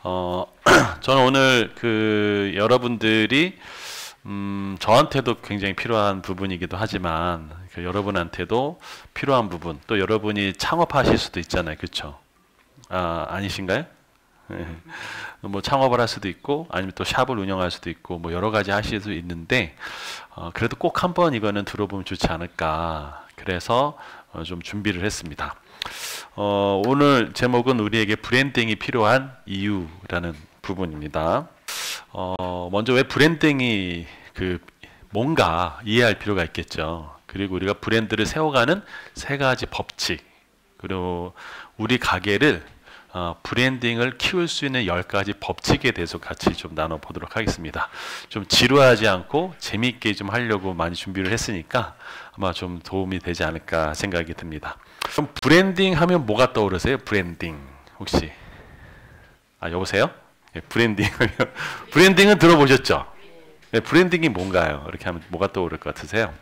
어, 저는 오늘 여러분들이 저한테도 굉장히 필요한 부분이기도 하지만 여러분한테도 필요한 부분, 또 여러분이 창업하실 수도 있잖아요, 그렇죠? 아니신가요? 네. 뭐 창업을 할 수도 있고, 아니면 또 샵을 운영할 수도 있고, 뭐 여러 가지 하실 수 있는데, 그래도 꼭 한번 이거는 들어보면 좋지 않을까. 그래서 좀 준비를 했습니다. 오늘 제목은 우리에게 브랜딩이 필요한 이유라는 부분입니다. 먼저 왜 브랜딩이 뭔가 이해할 필요가 있겠죠. 그리고 우리가 브랜드를 세워가는 세 가지 법칙, 그리고 우리 가게를 브랜딩을 키울 수 있는 10가지 법칙에 대해서 같이 좀 나눠보도록 하겠습니다. 좀 지루하지 않고 재미있게 좀 하려고 많이 준비를 했으니까 아마 좀 도움이 되지 않을까 생각이 듭니다. 그럼 브랜딩 하면 뭐가 떠오르세요? 브랜딩 혹시? 여보세요? 네, 브랜딩 하면 브랜딩은 들어보셨죠? 네, 브랜딩이 뭔가요? 이렇게 하면 뭐가 떠오를 것 같으세요?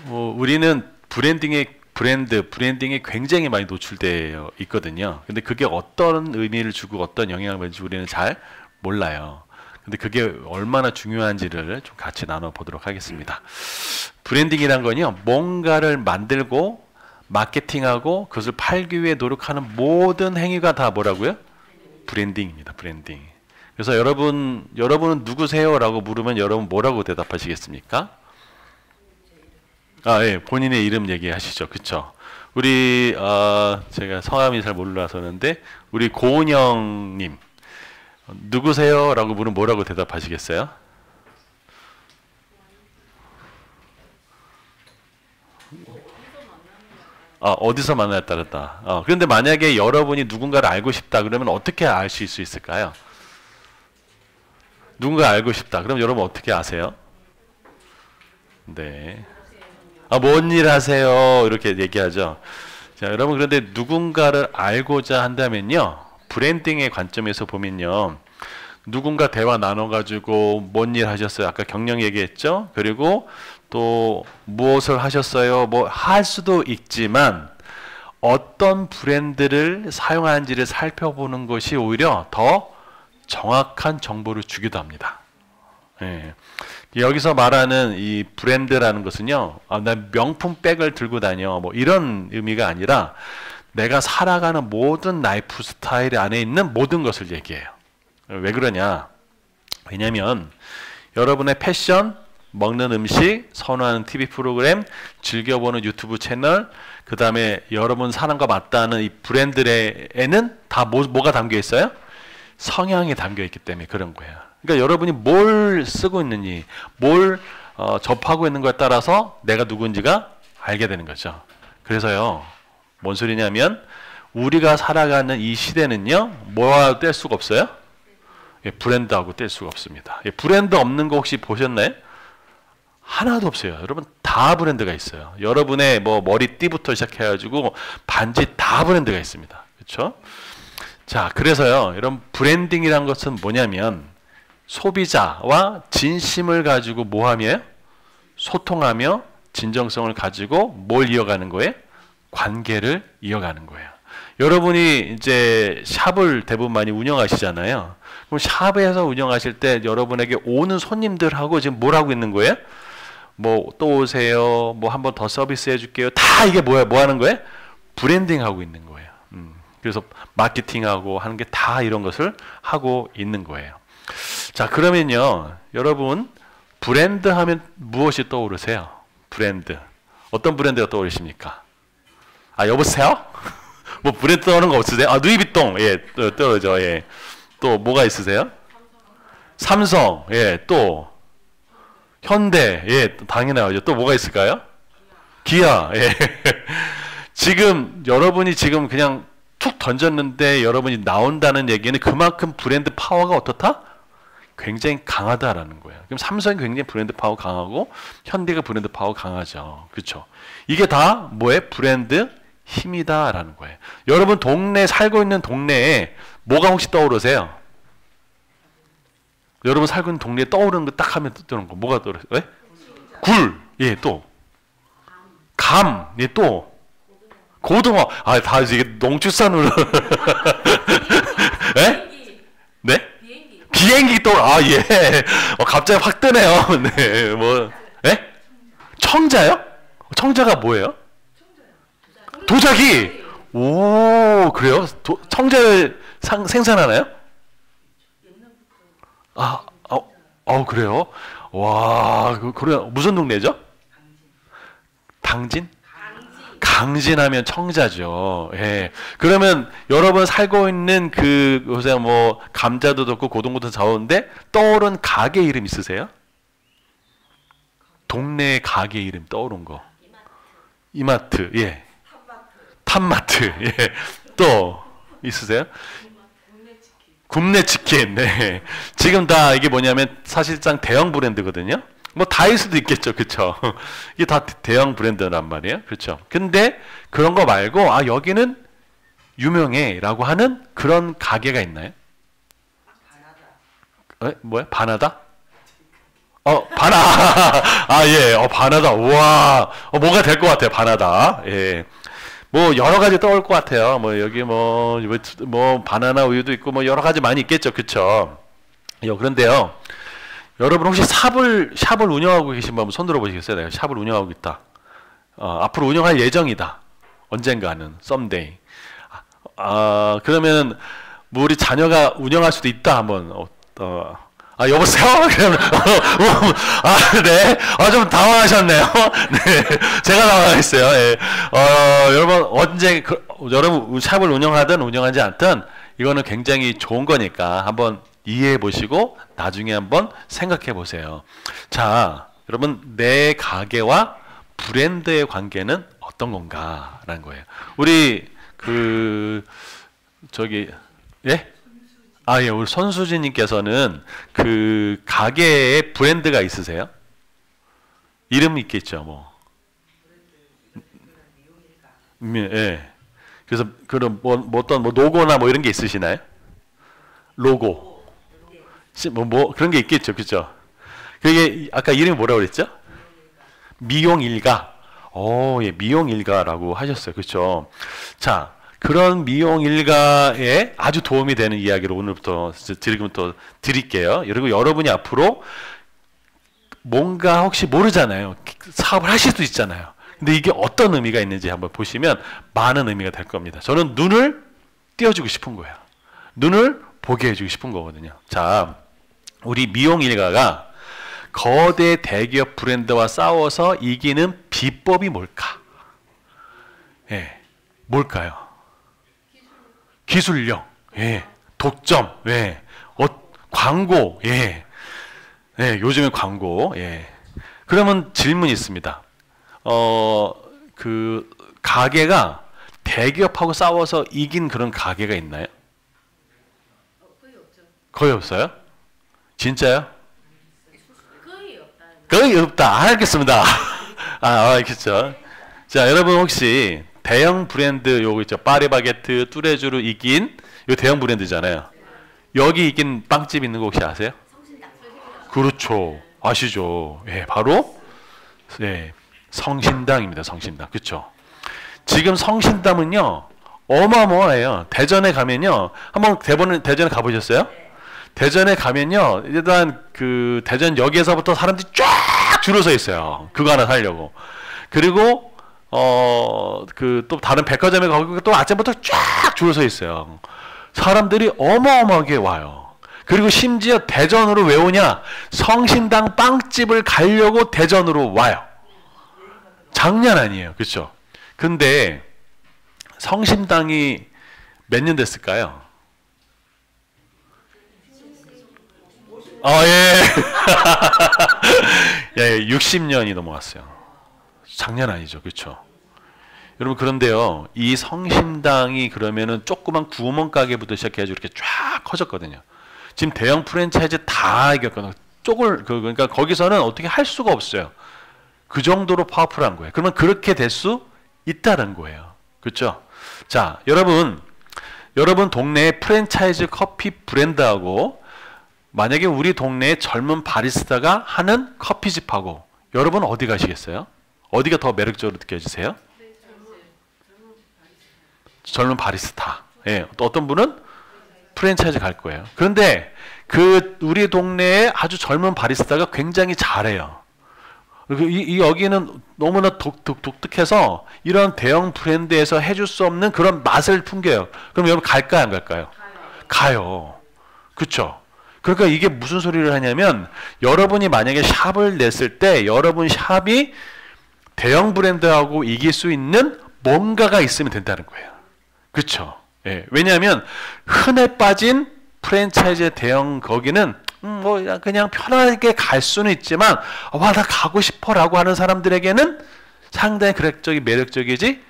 우리는 브랜딩이 굉장히 많이 노출되어 있거든요. 근데 그게 어떤 의미를 주고 어떤 영향을 받는지 우리는 잘 몰라요. 근데 그게 얼마나 중요한지를 좀 같이 나눠보도록 하겠습니다. 브랜딩이란 건요, 뭔가를 만들고 마케팅하고 그것을 팔기 위해 노력하는 모든 행위가 다 뭐라고요? 브랜딩입니다. 브랜딩. 그래서 여러분은 누구세요? 라고 물으면 여러분 뭐라고 대답하시겠습니까? 예, 본인의 이름 얘기하시죠. 그쵸? 우리, 제가 성함이 잘 몰라서 그런데, 우리 고은영님, 누구세요? 라고 물으면 뭐라고 대답하시겠어요? 어디서 만나에 따랐다. 그런데 만약에 여러분이 누군가를 알고 싶다, 그러면 어떻게 아실 수 있을까요? 누군가 알고 싶다. 그럼 여러분 어떻게 아세요? 네. 뭔 일 하세요? 이렇게 얘기하죠. 자, 여러분, 그런데 누군가를 알고자 한다면요, 브랜딩의 관점에서 보면요, 누군가 대화 나눠가지고 뭔 일 하셨어요? 아까 경영 얘기했죠? 그리고 또 무엇을 하셨어요? 뭐 할 수도 있지만 어떤 브랜드를 사용하는지를 살펴보는 것이 오히려 더 정확한 정보를 주기도 합니다. 예. 여기서 말하는 이 브랜드라는 것은요, 나 명품 백을 들고 다녀, 뭐 이런 의미가 아니라 내가 살아가는 모든 라이프 스타일 안에 있는 모든 것을 얘기해요. 왜 그러냐? 왜냐면 여러분의 패션, 먹는 음식, 선호하는 TV 프로그램, 즐겨보는 유튜브 채널, 그 다음에 여러분 사는 거 맞다는 이 브랜드에는 다 뭐가 담겨 있어요? 성향이 담겨 있기 때문에 그런 거예요. 그러니까 여러분이 뭘 쓰고 있는지, 뭘 접하고 있는 거에 따라서 내가 누군지가 알게 되는 거죠. 그래서요, 뭔 소리냐면 우리가 살아가는 이 시대는요, 뭐와 뗄 수가 없어요? 브랜드하고 뗄 수가 없습니다. 브랜드 없는 거 혹시 보셨나요? 하나도 없어요. 여러분 다 브랜드가 있어요. 여러분의 뭐 머리띠부터 시작해가지고 반지 다 브랜드가 있습니다. 그렇죠? 자, 그래서요, 여러분 브랜딩이란 것은 뭐냐면 소비자와 진심을 가지고 뭐하며? 소통하며 진정성을 가지고 뭘 이어가는 거예요? 관계를 이어가는 거예요. 여러분이 이제 샵을 대부분 많이 운영하시잖아요. 그럼 샵에서 운영하실 때 여러분에게 오는 손님들하고 지금 뭘 하고 있는 거예요? 뭐 또 오세요. 뭐 한 번 더 서비스 해줄게요. 다 이게 뭐야? 뭐 하는 거예요? 브랜딩 하고 있는 거예요. 그래서 마케팅하고 하는 게 다 이런 것을 하고 있는 거예요. 자, 그러면요, 여러분 브랜드 하면 무엇이 떠오르세요? 브랜드. 어떤 브랜드가 떠오르십니까? 여보세요? 뭐 브랜드 떠오르는 거 없으세요? 누이비통. 예, 떠오르죠. 예. 또 뭐가 있으세요? 삼성. 예, 또 현대. 예, 당연하죠. 또 뭐가 있을까요? 기아. 예. 지금 여러분이 지금 그냥 툭 던졌는데 여러분이 나온다는 얘기는 그만큼 브랜드 파워가 어떻다? 굉장히 강하다라는 거예요. 그럼 삼성이 굉장히 브랜드 파워 강하고 현대가 브랜드 파워 강하죠. 그렇죠? 이게 다 뭐예요? 브랜드 힘이다라는 거예요. 여러분 살고 있는 동네에 뭐가 혹시 떠오르세요? 여러분 살고 있는 동네에 떠오르는 거 딱 하면 떠오르는 거 뭐가 떠오르세요? 왜? 굴. 예, 또 감. 예, 또 고등어. 다 이게 농축산으로 아, 예. 갑자기 확 뜨네요. 네, 뭐, 예? 청자요? 청자가 뭐예요? 도자기! 오, 그래요? 청자를 생산하나요? 아, 그래요? 와, 그래, 무슨 동네죠? 당진? 강진하면 청자죠. 예. 그러면 여러분 살고 있는 그곳에 뭐 감자도 좋고 고등어도 좋은데 떠오른 가게 이름 있으세요? 동네 가게 이름 떠오른 거. 이마트. 예. 탑마트. 예. 또 있으세요? 굽네치킨. 네. 지금 다 이게 뭐냐면 사실상 대형 브랜드거든요. 뭐 다이소도 있겠죠. 그렇죠? 이게 다 대형 브랜드란 말이에요. 그렇죠? 근데 그런 거 말고 아 여기는 유명해라고 하는 그런 가게가 있나요? 뭐야? 바나다? 바나. 아, 예. 바나다. 우와. 뭔가 될 것 같아요. 바나다. 예. 뭐 여러 가지 떠올 것 같아요. 뭐 여기 뭐 바나나 우유도 있고 뭐 여러 가지 많이 있겠죠. 그렇죠? 그런데요. 여러분 혹시 샵을 운영하고 계신 분 한번 손 들어보시겠어요? 내가 샵을 운영하고 있다. 앞으로 운영할 예정이다. 언젠가는 someday. 그러면 뭐 우리 자녀가 운영할 수도 있다. 한번 여보세요? 네. 좀 당황하셨네요. 네. 제가 당황했어요. 예. 여러분, 여러분, 샵을 운영하든 운영하지 않든, 이거는 굉장히 좋은 거니까 한번 이해해 보시고, 나중에 한번 생각해 보세요. 자, 여러분, 내 가게와 브랜드의 관계는 어떤 건가라는 거예요. 우리, 예? 예, 우리 손수진님께서는 그 가게에 브랜드가 있으세요? 이름 있겠죠, 뭐. 예. 그래서 그런 어떤 로고나 뭐 이런 게 있으시나요? 로고. 뭐 그런 게 있겠죠, 그렇죠? 그게 아까 이름이 뭐라고 그랬죠? 미용일가. 예, 미용일가라고 하셨어요, 그렇죠? 자. 그런 미용 일가에 아주 도움이 되는 이야기를 오늘부터 드릴게요. 그리고 여러분이 앞으로 뭔가 혹시 모르잖아요. 사업을 하실 수도 있잖아요. 근데 이게 어떤 의미가 있는지 한번 보시면 많은 의미가 될 겁니다. 저는 눈을 띄워주고 싶은 거예요. 눈을 보게 해주고 싶은 거거든요. 자, 우리 미용 일가가 거대 대기업 브랜드와 싸워서 이기는 비법이 뭘까? 예, 뭘까요? 기술력, 예, 독점, 예, 광고, 예, 요즘에 광고, 예. 그러면 질문이 있습니다. 그 가게가 대기업하고 싸워서 이긴 그런 가게가 있나요? 거의 없어요? 진짜요? 거의 없다. 알겠습니다. 알겠죠. 자, 여러분 혹시 대형 브랜드 요거 있죠. 파리바게트, 뚜레쥬르 이긴 요 대형 브랜드잖아요. 여기 이긴 빵집 있는 거 혹시 아세요? 그렇죠. 아시죠? 예, 바로 성신당입니다. 성신당. 그렇죠? 지금 성신당은요. 어마어마해요. 대전에 가면요. 한번 대전에 가보셨어요? 대전에 가면요. 일단 그 대전역에서부터 사람들이 쫙 줄을 서 있어요. 그거 하나 사려고. 그리고 또 다른 백화점에 가고 또 아침부터 쫙 줄을 서 있어요. 사람들이 어마어마하게 와요. 그리고 심지어 대전으로 왜 오냐? 성신당 빵집을 가려고 대전으로 와요. 장난 아니에요. 그렇죠? 근데 성신당이 몇 년 됐을까요? 예. 60년이 넘어갔어요. 장난 아니죠. 그렇죠? 여러분 그런데요. 이 성신당이 그러면은 조그만 구멍가게부터 시작해가지고 이렇게 쫙 커졌거든요. 지금 대형 프랜차이즈 다 이겼거든요. 그러니까 거기서는 어떻게 할 수가 없어요. 그 정도로 파워풀한 거예요. 그러면 그렇게 될 수 있다는 거예요. 그렇죠? 자, 여러분 동네에 프랜차이즈 커피 브랜드하고 만약에 우리 동네에 젊은 바리스타가 하는 커피집하고 여러분 어디 가시겠어요? 어디가 더 매력적으로 느껴지세요? 젊은 바리스타. 예. 또 어떤 분은 프랜차이즈 갈 거예요. 그런데 그 우리 동네에 아주 젊은 바리스타가 굉장히 잘해요. 여기는 너무나 독특해서 이런 대형 브랜드에서 해줄 수 없는 그런 맛을 풍겨요. 그럼 여러분 갈까요, 안 갈까요? 가요. 그렇죠? 그러니까 이게 무슨 소리를 하냐면 여러분이 만약에 샵을 냈을 때 여러분 샵이 대형 브랜드하고 이길 수 있는 뭔가가 있으면 된다는 거예요. 그렇죠? 예. 왜냐하면 흔해 빠진 프랜차이즈 대형 거기는 뭐 그냥 편하게 갈 수는 있지만 와, 나 가고 싶어라고 하는 사람들에게는 상당히 매력적이지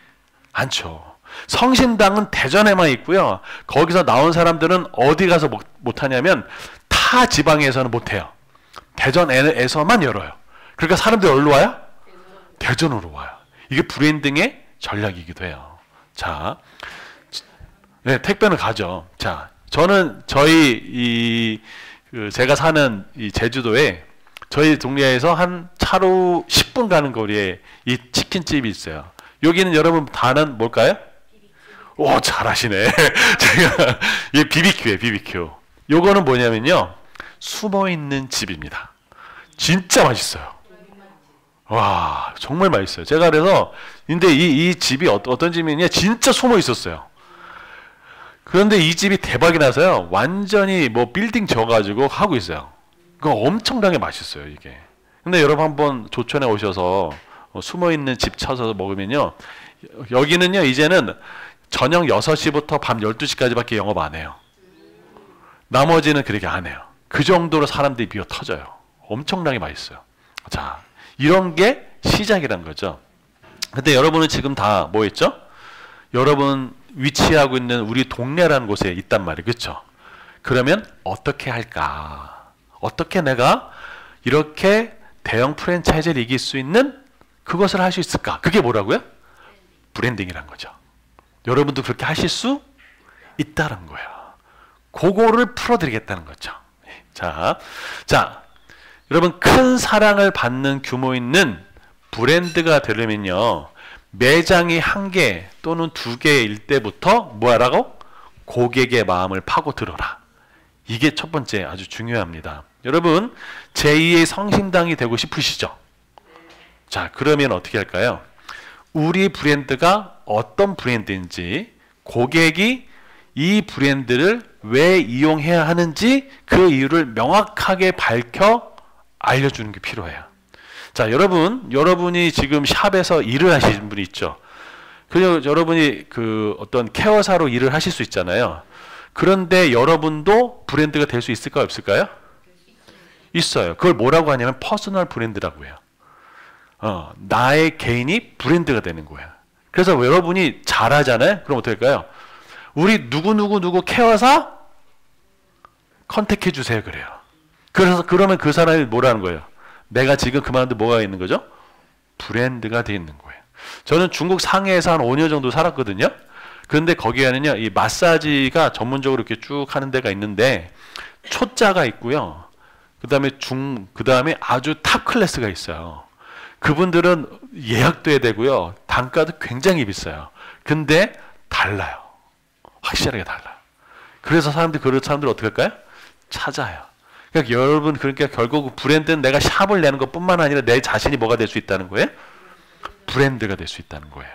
않죠. 성심당은 대전에만 있고요. 거기서 나온 사람들은 어디 가서 못 하냐면 타 지방에서는 못 해요. 대전에서만 열어요. 그러니까 사람들이 어디로 와요? 대전으로 와요. 이게 브랜딩의 전략이기도 해요. 자, 네, 택배는 가죠. 자, 저는 제가 사는 이 제주도에 저희 동네에서 한 차로 10분 가는 거리에 이 치킨집이 있어요. 여기는 여러분 다는 뭘까요? 오, 잘하시네. 제가 이 BBQ예요, BBQ. 요거는 뭐냐면요, 숨어 있는 집입니다. 진짜 맛있어요. 와, 정말 맛있어요. 제가 그래서 근데 이 집이 어떤 집이냐, 진짜 숨어 있었어요. 그런데 이 집이 대박이 나서요, 완전히 뭐 빌딩 져가지고 하고 있어요. 그거 엄청나게 맛있어요, 이게. 근데 여러분 한번 조천에 오셔서 숨어 있는 집 찾아서 먹으면요, 여기는요 이제는 저녁 6시부터 밤 12시까지밖에 영업 안 해요. 나머지는 그렇게 안 해요. 그 정도로 사람들이 미어 터져요. 엄청나게 맛있어요. 자, 이런 게 시작이란 거죠. 근데 여러분은 지금 다 뭐 했죠? 여러분 위치하고 있는 우리 동네라는 곳에 있단 말이에요. 그렇죠? 그러면 어떻게 할까? 어떻게 내가 이렇게 대형 프랜차이즈를 이길 수 있는 그것을 할 수 있을까? 그게 뭐라고요? 브랜딩이란 거죠. 여러분도 그렇게 하실 수 있다는 거예요. 그거를 풀어드리겠다는 거죠. 자, 여러분 큰 사랑을 받는 규모 있는 브랜드가 되려면요, 매장이 1개 또는 2개일 때부터 뭐 하라고? 고객의 마음을 파고들어라. 이게 첫 번째 아주 중요합니다. 여러분 제2의 성심당이 되고 싶으시죠? 자, 그러면 어떻게 할까요? 우리 브랜드가 어떤 브랜드인지, 고객이 이 브랜드를 왜 이용해야 하는지 그 이유를 명확하게 밝혀 알려주는 게 필요해요. 자, 여러분이 지금 샵에서 일을 하시는 분이 있죠. 그리고 여러분이 그 어떤 케어사로 일을 하실 수 있잖아요. 그런데 여러분도 브랜드가 될 수 있을까요, 없을까요? 있어요. 그걸 뭐라고 하냐면 퍼스널 브랜드라고 해요. 나의 개인이 브랜드가 되는 거예요. 그래서 여러분이 잘하잖아요. 그럼 어떻게 할까요? 우리 누구 케어사 컨택해 주세요 그래요. 그래서 그러면 그 사람이 뭐라는 거예요? 내가 지금 그만둔데 뭐가 있는 거죠? 브랜드가 돼 있는 거예요. 저는 중국 상해에서 한 5년 정도 살았거든요. 그런데 거기에는요, 이 마사지가 전문적으로 이렇게 쭉 하는 데가 있는데 초짜가 있고요. 그다음에 아주 탑 클래스가 있어요. 그분들은 예약도 해야 되고요. 단가도 굉장히 비싸요. 근데 달라요. 확실하게 달라요. 그래서 그런 사람들 어떻게 할까요? 찾아요. 그러니까 여러분, 그러니까 결국 브랜드는 내가 샵을 내는 것뿐만 아니라 내 자신이 뭐가 될 수 있다는 거예요? 브랜드가 될 수 있다는 거예요.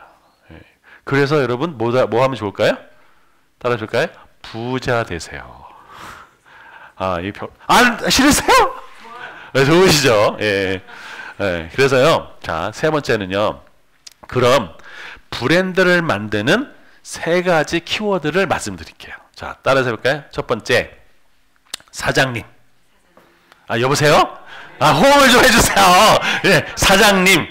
그래서 여러분 뭐 하면 좋을까요? 따라줄까요? 부자 되세요. 싫으세요? 네, 좋으시죠? 예. 네, 그래서요. 자, 세 번째는요. 그럼 브랜드를 만드는 3가지 키워드를 말씀드릴게요. 자, 따라서 해볼까요? 첫 번째, 사장님. 여보세요? 호응을 좀 해주세요. 네, 사장님.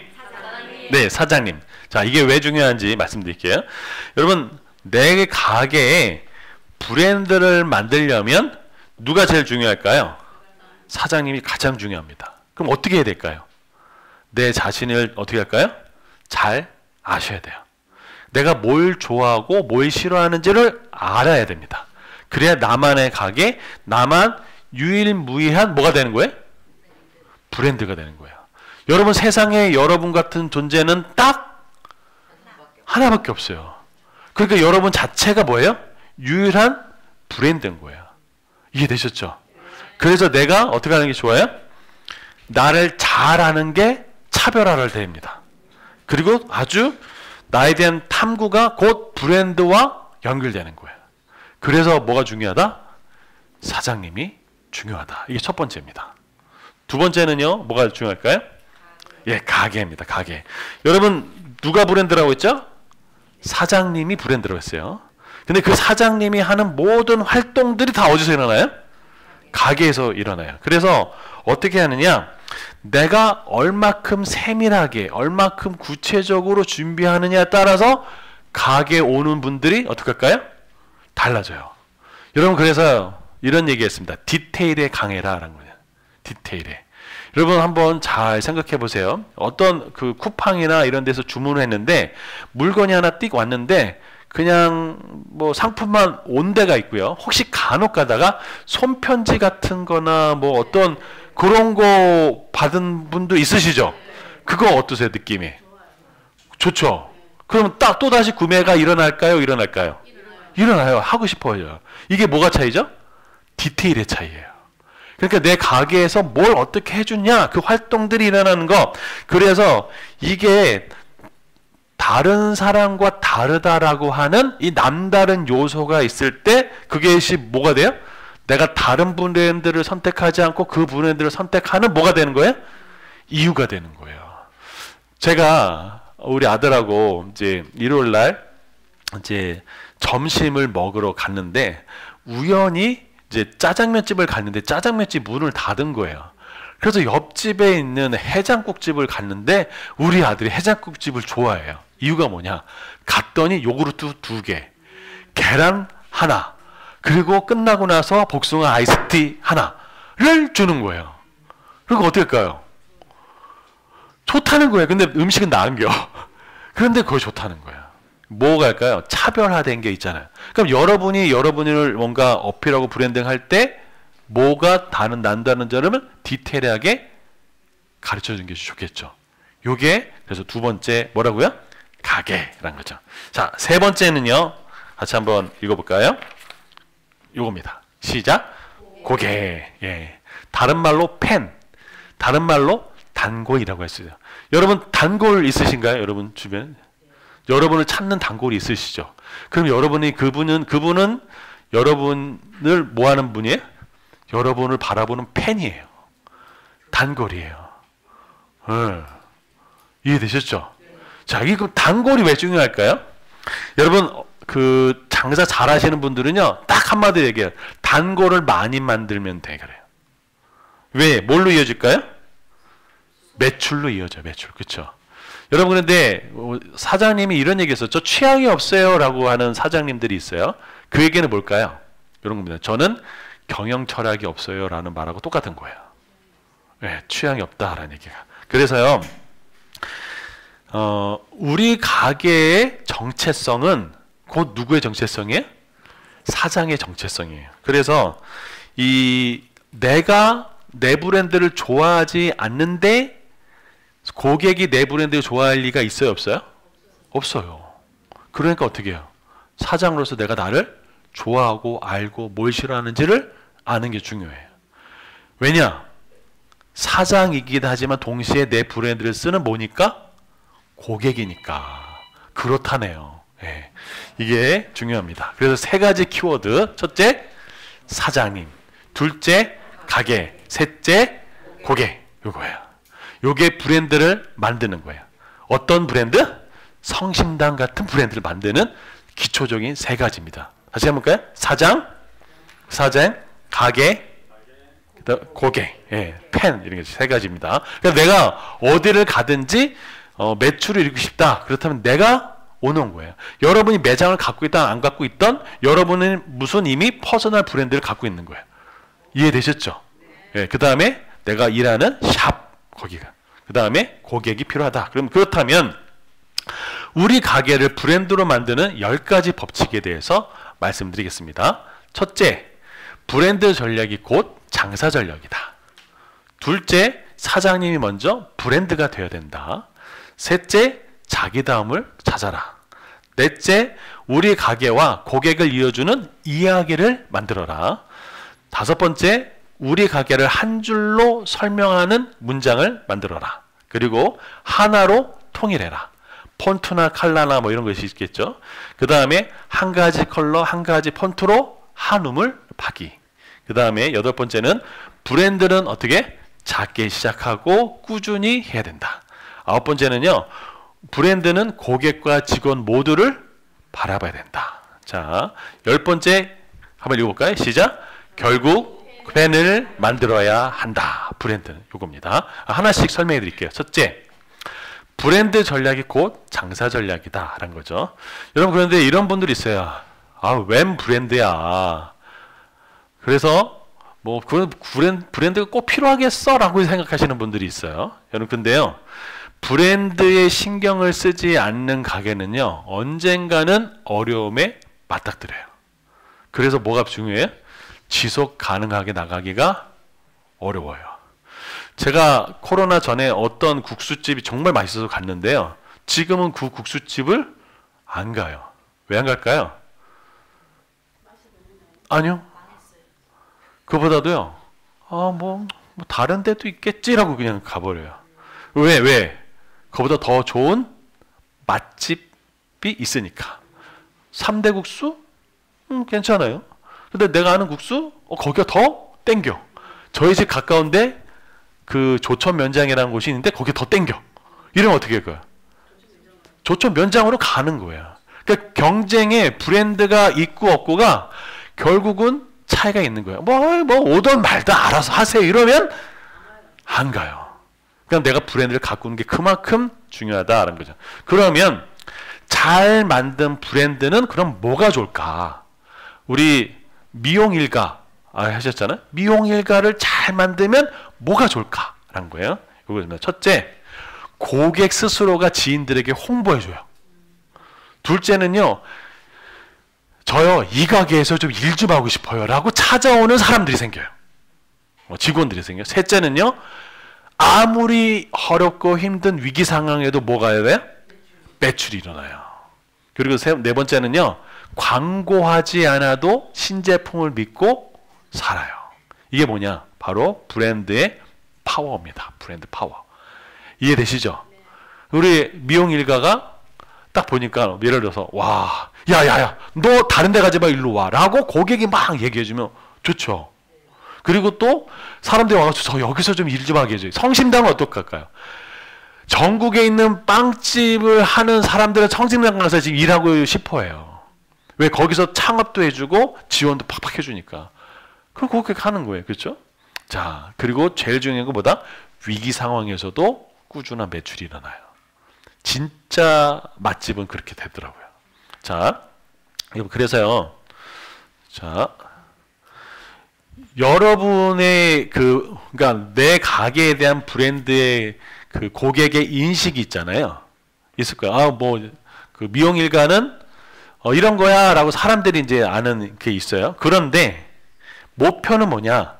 네, 사장님. 자, 이게 왜 중요한지 말씀드릴게요. 여러분, 내 가게에 브랜드를 만들려면 누가 제일 중요할까요? 사장님이 가장 중요합니다. 그럼 어떻게 해야 될까요? 내 자신을 어떻게 할까요? 잘 아셔야 돼요. 내가 뭘 좋아하고 뭘 싫어하는지를 알아야 됩니다. 그래야 나만의 가게, 나만 유일무이한 뭐가 되는 거예요? 브랜드가 되는 거예요. 여러분, 세상에 여러분 같은 존재는 딱 하나밖에 없어요. 그러니까 여러분 자체가 뭐예요? 유일한 브랜드인 거예요. 이해되셨죠? 그래서 내가 어떻게 하는 게 좋아요? 나를 잘하는 게 차별화를 됩니다. 그리고 아주 나에 대한 탐구가 곧 브랜드와 연결되는 거예요. 그래서 뭐가 중요하다? 사장님이 중요하다. 이게 첫 번째입니다. 두 번째는요, 뭐가 중요할까요? 예, 가게입니다. 가게. 여러분, 누가 브랜드라고 했죠? 사장님이 브랜드라고 했어요. 근데 그 사장님이 하는 모든 활동들이 다 어디서 일어나요? 가게에서 일어나요. 그래서 어떻게 하느냐? 내가 얼마큼 세밀하게, 얼마큼 구체적으로 준비하느냐에 따라서 가게에 오는 분들이 어떻게 할까요? 달라져요. 여러분, 그래서 이런 얘기했습니다. 디테일에 강해라라는 거예요. 디테일에. 여러분 한번 잘 생각해 보세요. 어떤 그 쿠팡이나 이런 데서 주문을 했는데 물건이 하나 띡 왔는데 그냥 뭐 상품만 온 데가 있고요. 혹시 간혹 가다가 손편지 같은 거나 뭐 어떤 그런 거 받은 분도 있으시죠? 그거 어떠세요, 느낌이? 좋죠? 그러면 딱 또다시 구매가 일어날까요? 일어날까요? 일어나요. 하고 싶어요. 이게 뭐가 차이죠? 디테일의 차이예요. 그러니까 내 가게에서 뭘 어떻게 해주냐, 그 활동들이 일어나는 거. 그래서 이게 다른 사람과 다르다라고 하는 이 남다른 요소가 있을 때 그게 뭐가 돼요? 내가 다른 브랜드를 선택하지 않고 그 브랜드를 선택하는 뭐가 되는 거예요? 이유가 되는 거예요. 제가 우리 아들하고 이제 일요일 날 이제 점심을 먹으러 갔는데 우연히 이제 짜장면집을 갔는데 짜장면집 문을 닫은 거예요. 그래서 옆집에 있는 해장국집을 갔는데 우리 아들이 해장국집을 좋아해요. 이유가 뭐냐? 갔더니 요구르트 2개, 계란 하나, 그리고 끝나고 나서 복숭아 아이스티 하나를 주는 거예요. 그리고 어떻게 할까요? 좋다는 거예요. 근데 음식은 나은겨. 그런데 그거 좋다는 거예요. 뭐가 할까요? 차별화된 게 있잖아요. 그럼 여러분이 여러분을 뭔가 어필하고 브랜딩 할 때 뭐가 난다는 점을 디테일하게 가르쳐 주는 게 좋겠죠. 요게 그래서 두 번째 뭐라고요? 가게라는 거죠. 자, 세 번째는요. 같이 한번 읽어볼까요? 요겁니다. 시작. 고개. 예. 다른 말로 펜. 다른 말로 단골이라고 했어요. 여러분 단골 있으신가요? 여러분 주변? 여러분을 찾는 단골이 있으시죠? 그럼 여러분이 그분은 여러분을 뭐 하는 분이에요? 여러분을 바라보는 팬이에요. 단골이에요. 이해되셨죠? 자, 이 그럼 단골이 왜 중요할까요? 여러분 그 장사 잘하시는 분들은요, 딱 한마디로 얘기해요. 단골을 많이 만들면 돼 그래요. 왜? 뭘로 이어질까요? 매출로 이어져. 매출. 그렇죠? 여러분 그런데 사장님이 이런 얘기 했었죠. 취향이 없어요 라고 하는 사장님들이 있어요. 그 얘기는 뭘까요? 이런 겁니다. 저는 경영 철학이 없어요 라는 말하고 똑같은 거예요. 네, 취향이 없다라는 얘기가. 그래서요, 우리 가게의 정체성은 곧 누구의 정체성이에요? 사장의 정체성이에요. 그래서 내가 내 브랜드를 좋아하지 않는데 고객이 내 브랜드를 좋아할 리가 있어요, 없어요? 없어요. 그러니까 어떻게 해요? 사장으로서 내가 나를 좋아하고 알고 뭘 싫어하는지를 아는 게 중요해요. 왜냐? 사장이기도 하지만 동시에 내 브랜드를 쓰는 뭐니까? 고객이니까. 그렇다네요. 네. 이게 중요합니다. 그래서 세 가지 키워드. 첫째, 사장님. 둘째, 가게. 셋째, 고객. 요거예요. 요게 브랜드를 만드는 거예요. 어떤 브랜드? 성심당 같은 브랜드를 만드는 기초적인 세 가지입니다. 다시 한번 볼까요? 사장, 가게, 고객, 예, 팬, 이런 게 세 가지입니다. 그러니까 내가 어디를 가든지 매출을 이루고 싶다. 그렇다면 내가 오는 거예요. 여러분이 매장을 갖고 있든 안 갖고 있던 여러분은 무슨 이미 퍼스널 브랜드를 갖고 있는 거예요. 이해되셨죠? 예, 그 다음에 내가 일하는 샵, 거기가. 그 다음에 고객이 필요하다. 그럼 그렇다면 우리 가게를 브랜드로 만드는 10가지 법칙에 대해서 말씀드리겠습니다. 첫째, 브랜드 전략이 곧 장사 전략이다. 둘째, 사장님이 먼저 브랜드가 되어야 된다. 셋째, 자기다움을 찾아라. 넷째, 우리 가게와 고객을 이어주는 이야기를 만들어라. 5번째, 우리 가게를 한 줄로 설명하는 문장을 만들어라. 그리고 하나로 통일해라. 폰트나 컬러나 뭐 이런 것이 있겠죠. 그 다음에 한 가지 컬러, 한 가지 폰트로 한음을 파기. 그 다음에 8번째는 브랜드는 어떻게? 작게 시작하고 꾸준히 해야 된다. 9번째는요. 브랜드는 고객과 직원 모두를 바라봐야 된다. 자, 10번째 한번 읽어볼까요? 시작. 결국 팬을 만들어야 한다. 브랜드는 이겁니다. 하나씩 설명해 드릴게요. 첫째, 브랜드 전략이 곧 장사 전략이다 라는 거죠. 여러분, 그런데 이런 분들이 있어요. 아, 웬 브랜드야. 그래서 뭐 브랜드가 꼭 필요하겠어 라고 생각하시는 분들이 있어요. 여러분, 근데요, 브랜드에 신경을 쓰지 않는 가게는요, 언젠가는 어려움에 맞닥뜨려요. 그래서 뭐가 중요해요? 지속 가능하게 나가기가 어려워요. 제가 코로나 전에 어떤 국수집이 정말 맛있어서 갔는데요, 지금은 그 국수집을 안 가요. 왜 안 갈까요? 아니요. 그보다도요, 뭐 다른 데도 있겠지라고 그냥 가버려요. 왜? 그보다 더 좋은 맛집이 있으니까. 3대 국수? 괜찮아요. 근데 내가 아는 국수? 거기가 더 땡겨. 저희 집 가까운데 그 조천 면장이라는 곳이 있는데 거기가 더 땡겨. 이러면 어떻게 할까요? 조천 면장으로 가는 거예요. 그러니까 경쟁에 브랜드가 있고 없고가 결국은 차이가 있는 거예요. 뭐 오던 말든 알아서 하세요. 이러면 안 가요. 그냥 내가 브랜드를 가꾸는 게 그만큼 중요하다라는 거죠. 그러면 잘 만든 브랜드는 그럼 뭐가 좋을까? 우리 미용일가 하셨잖아요. 미용일가를 잘 만들면 뭐가 좋을까라는 거예요. 이거는 첫째, 고객 스스로가 지인들에게 홍보해줘요. 둘째는요, 저요 이 가게에서 좀 일 좀 하고 싶어요 라고 찾아오는 사람들이 생겨요. 직원들이 생겨요. 셋째는요, 아무리 어렵고 힘든 위기 상황에도 뭐가 해요? 매출이 일어나요. 그리고 네 번째는요, 광고하지 않아도 신제품을 믿고 살아요. 이게 뭐냐? 바로 브랜드의 파워입니다. 브랜드 파워. 이해되시죠? 우리 미용일가가 딱 보니까 예를 들어서 와, 야야야, 너 다른 데 가지 마, 일로 와 라고 고객이 막 얘기해주면 좋죠. 그리고 또 사람들이 와서 저 여기서 좀 일 좀 하게 해줘요. 성심당은 어떨까요? 전국에 있는 빵집을 하는 사람들은 성심당 가서 지금 일하고 싶어해요. 왜? 거기서 창업도 해주고 지원도 팍팍 해주니까. 그럼 그렇게 하는 거예요. 그렇죠? 자, 그리고 제일 중요한 건 뭐다? 위기 상황에서도 꾸준한 매출이 일어나요. 진짜 맛집은 그렇게 되더라고요. 자, 그래서요. 자, 여러분의 그러니까 내 가게에 대한 브랜드의 그 고객의 인식이 있잖아요. 있을 거예요. 그 미용일가는 이런 거야라고 사람들이 이제 아는 게 있어요. 그런데 목표는 뭐냐?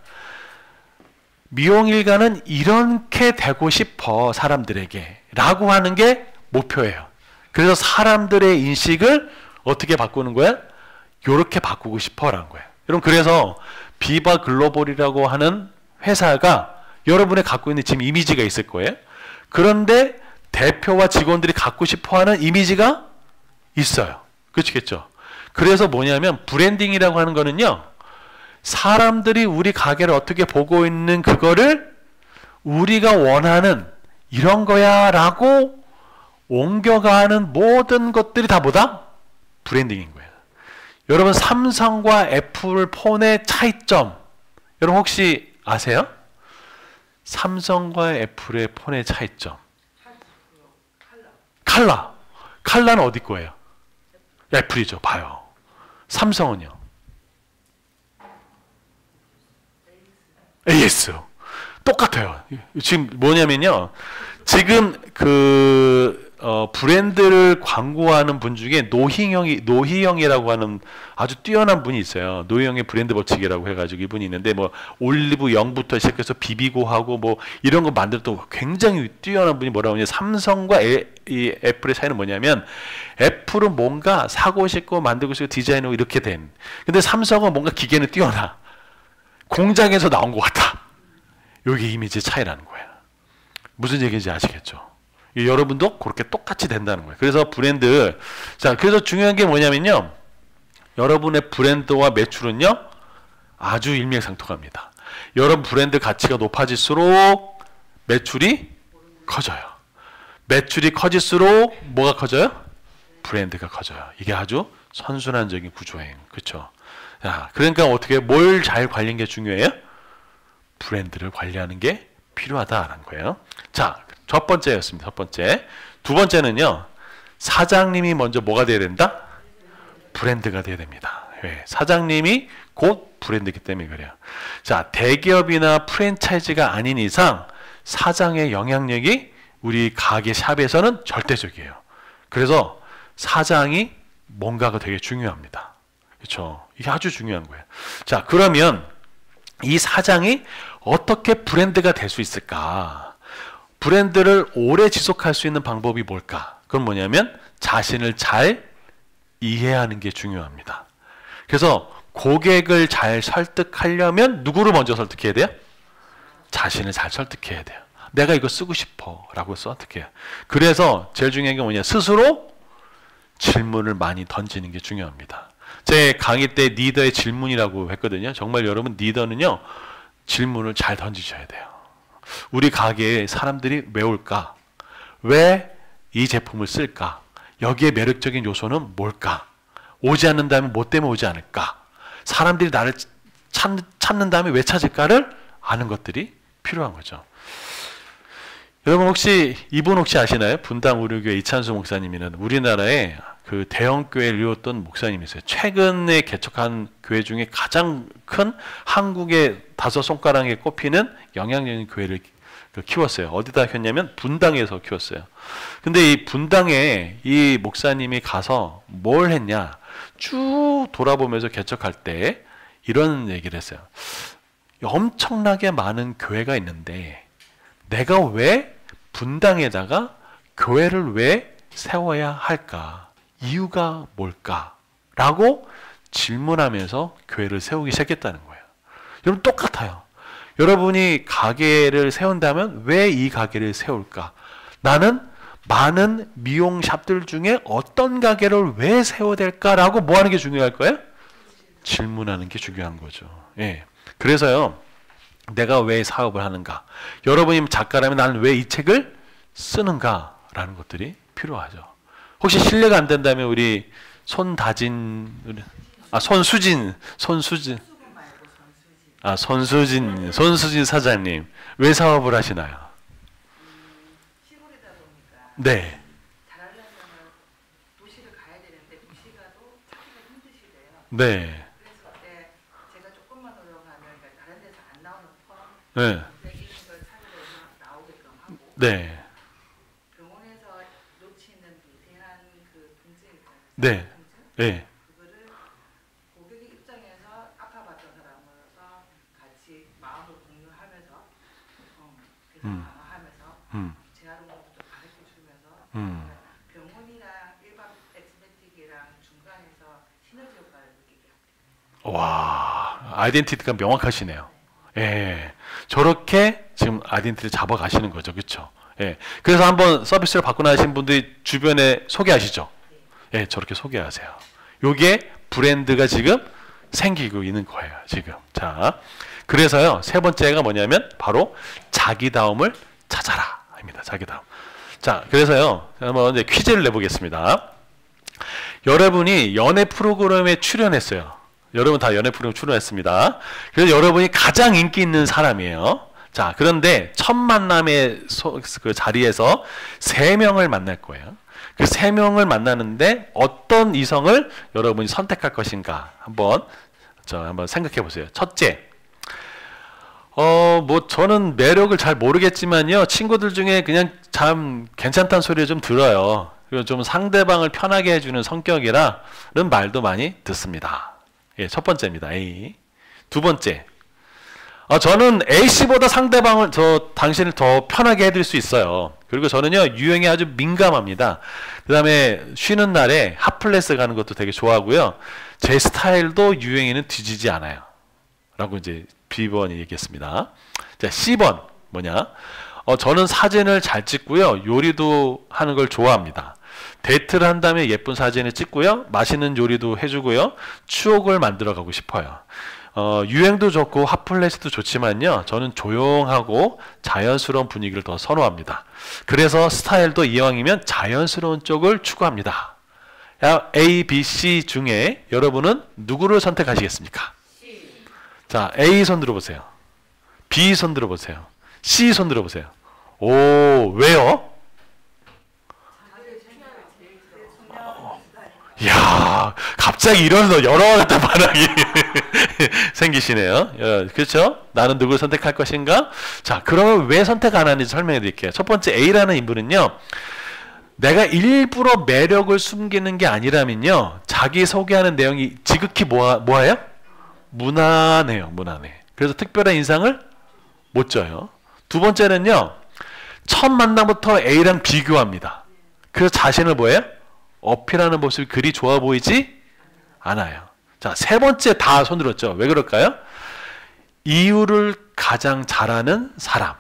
미용일가는 이렇게 되고 싶어 사람들에게라고 하는 게 목표예요. 그래서 사람들의 인식을 어떻게 바꾸는 거야? 요렇게 바꾸고 싶어라는 거예요. 여러분, 그래서 비바 글로벌이라고 하는 회사가 여러분의 갖고 있는 지금 이미지가 있을 거예요. 그런데 대표와 직원들이 갖고 싶어하는 이미지가 있어요. 그렇겠죠? 그래서 뭐냐면 브랜딩이라고 하는 거는요, 사람들이 우리 가게를 어떻게 보고 있는 그거를 우리가 원하는 이런 거야 라고 옮겨가는 모든 것들이 다 뭐다? 브랜딩인 거예요. 여러분, 삼성과 애플 폰의 차이점 여러분 혹시 아세요? 삼성과 애플의 폰의 차이점. 칼라는 어디 거예요? 애플이죠. 봐요. 삼성은요? AS. 똑같아요. 지금 뭐냐면요. 지금 브랜드를 광고하는 분 중에 노희영이라고 하는 아주 뛰어난 분이 있어요. 노희영의 브랜드 법칙이라고 해가지고 이분이 있는데 뭐 올리브 0부터 시작해서 비비고하고 뭐 이런 거 만들었던 굉장히 뛰어난 분이 뭐라고 하냐, 삼성과 이 애플의 차이는 뭐냐면 애플은 뭔가 사고 싶고 만들고 싶고 디자인하고 이렇게 된, 근데 삼성은 뭔가 기계는 뛰어나, 공장에서 나온 것 같아. 이게 이미지의 차이라는 거야. 무슨 얘기인지 아시겠죠? 여러분도 그렇게 똑같이 된다는 거예요. 그래서 브랜드, 자, 그래서 중요한 게 뭐냐면요, 여러분의 브랜드와 매출은요 아주 일맥상통합니다. 여러분 브랜드 가치가 높아질수록 매출이 커져요. 매출이 커질수록 뭐가 커져요? 브랜드가 커져요. 이게 아주 선순환적인 구조행, 그렇죠? 자, 그러니까 어떻게, 뭘 잘 관리하는 게 중요해요? 브랜드를 관리하는 게 필요하다라는 거예요. 자, 첫 번째였습니다. 첫 번째. 두 번째는요, 사장님이 먼저 뭐가 돼야 된다? 브랜드가 돼야 됩니다. 왜? 사장님이 곧 브랜드이기 때문에 그래요. 자, 대기업이나 프랜차이즈가 아닌 이상 사장의 영향력이 우리 가게 샵에서는 절대적이에요. 그래서 사장이 뭔가가 되게 중요합니다. 그렇죠? 이게 아주 중요한 거예요. 자, 그러면 이 사장이 어떻게 브랜드가 될 수 있을까? 브랜드를 오래 지속할 수 있는 방법이 뭘까? 그건 뭐냐면 자신을 잘 이해하는 게 중요합니다. 그래서 고객을 잘 설득하려면 누구를 먼저 설득해야 돼요? 자신을 잘 설득해야 돼요. 내가 이거 쓰고 싶어 라고 설득해요. 그래서 제일 중요한 게 뭐냐, 스스로 질문을 많이 던지는 게 중요합니다. 제 강의 때 리더의 질문이라고 했거든요. 정말 여러분, 리더는요 질문을 잘 던지셔야 돼요. 우리 가게에 사람들이 왜 올까? 왜 이 제품을 쓸까? 여기에 매력적인 요소는 뭘까? 오지 않는다면 뭐 때문에 오지 않을까? 사람들이 나를 찾는 다음에 왜 찾을까를 아는 것들이 필요한 거죠. 여러분 혹시 이분 혹시 아시나요? 분당 우리교회 이찬수 목사님이는 우리나라의 그 대형 교회를 이뤘던 목사님이세요. 최근에 개척한 교회 중에 가장 큰, 한국의 5손가락에 꼽히는 영향력있는 교회를 키웠어요. 어디다 키웠냐면 분당에서 키웠어요. 근데 이 분당에 이 목사님이 가서 뭘 했냐, 쭉 돌아보면서 개척할 때 이런 얘기를 했어요. 엄청나게 많은 교회가 있는데 내가 왜 분당에다가 교회를 왜 세워야 할까? 이유가 뭘까? 라고 질문하면서 교회를 세우기 시작했다는 거예요. 여러분 똑같아요. 여러분이 가게를 세운다면 왜 이 가게를 세울까? 나는 많은 미용샵들 중에 어떤 가게를 왜 세워야 될까라고 뭐 하는 게 중요할 거예요? 질문하는 게 중요한 거죠. 예. 그래서요, 내가 왜 사업을 하는가? 여러분이 작가라면 나는 왜 이 책을 쓰는가? 라는 것들이 필요하죠. 혹시 실례가 안 된다면 우리 손수진 사장님, 왜 사업을 하시나요? 시골이다 보니까 네. 잘하려면 도시를 가야 되는데 도시가도 찾기가 힘드시대요. 네. 그래서 제가 조금만 노력하면 다른 데서 안 나오는 펌, 네. 이런 걸 찾으려면 나오게끔 하고, 네. 병원에서 놓치는 미세한 그 분쟁 있잖아요. 네. 분쟁? 네. 그거를 고객의 입장에서 아파봤던 사람으로서 같이 마음을 공유하면서 그래서 강화하면서 재활용도 가르쳐 주면서 병원이랑 일반 엑스메틱이랑 중간에서 시너지 효과를 느끼게 합니다. 와, 아이덴티티가 명확하시네요. 예. 저렇게 지금 아이덴티티를 잡아가시는 거죠. 그렇죠? 예. 그래서 한번 서비스를 받고 나신 분들이 주변에 소개하시죠. 예, 저렇게 소개하세요. 요게 브랜드가 지금 생기고 있는 거예요, 지금. 자, 그래서요, 세 번째가 뭐냐면 바로 자기다움을 찾아라 입니다. 자기다움. 자, 그래서요, 한번 이제 퀴즈를 내보겠습니다. 여러분이 연애 프로그램에 출연했어요. 여러분 다 연애 프로그램 출연했습니다. 그래서 여러분이 가장 인기 있는 사람이에요. 자, 그런데 첫 만남의 그 자리에서 3명을 만날 거예요. 그 3명을 만나는데 어떤 이성을 여러분이 선택할 것인가 한번 생각해 보세요. 첫째, 뭐 저는 매력을 잘 모르겠지만요, 친구들 중에 그냥 참 괜찮다는 소리 좀 들어요. 그리고 좀 상대방을 편하게 해주는 성격이라는 말도 많이 듣습니다. 예, 첫 번째입니다. A. 두 번째. 저는 A씨보다 상대방을 당신을 더 편하게 해드릴 수 있어요. 그리고 저는요, 유행에 아주 민감합니다. 그 다음에 쉬는 날에 핫플레스 가는 것도 되게 좋아하고요. 제 스타일도 유행에는 뒤지지 않아요. 라고 이제 B번이 얘기했습니다. 자, C번 뭐냐? 저는 사진을 잘 찍고요. 요리도 하는 걸 좋아합니다. 데이트를 한 다음에 예쁜 사진을 찍고요. 맛있는 요리도 해주고요. 추억을 만들어 가고 싶어요. 유행도 좋고 핫플레스도 좋지만요. 저는 조용하고 자연스러운 분위기를 더 선호합니다. 그래서 스타일도 이왕이면 자연스러운 쪽을 추구합니다. A, B, C 중에 여러분은 누구를 선택하시겠습니까? C. 자, A 손 들어보세요. B 손 들어보세요. C 손 들어보세요. 오, 왜요? 이야, 갑자기 이런 여러 가지 반응이 생기시네요. 그렇죠? 나는 누구를 선택할 것인가? 자, 그러면 왜 선택 안 하는지 설명해 드릴게요. 첫 번째 A라는 인물은요, 내가 일부러 매력을 숨기는 게 아니라면요, 자기 소개하는 내용이 지극히 뭐예요? 무난해요. 무난해. 그래서 특별한 인상을 못 줘요. 두 번째는요, 첫 만남부터 A랑 비교합니다. 그래서 자신을 뭐예요? 어필하는 모습이 그리 좋아 보이지 않아요. 자, 세 번째 다 손들었죠. 왜 그럴까요? 이유를 가장 잘하는 사람.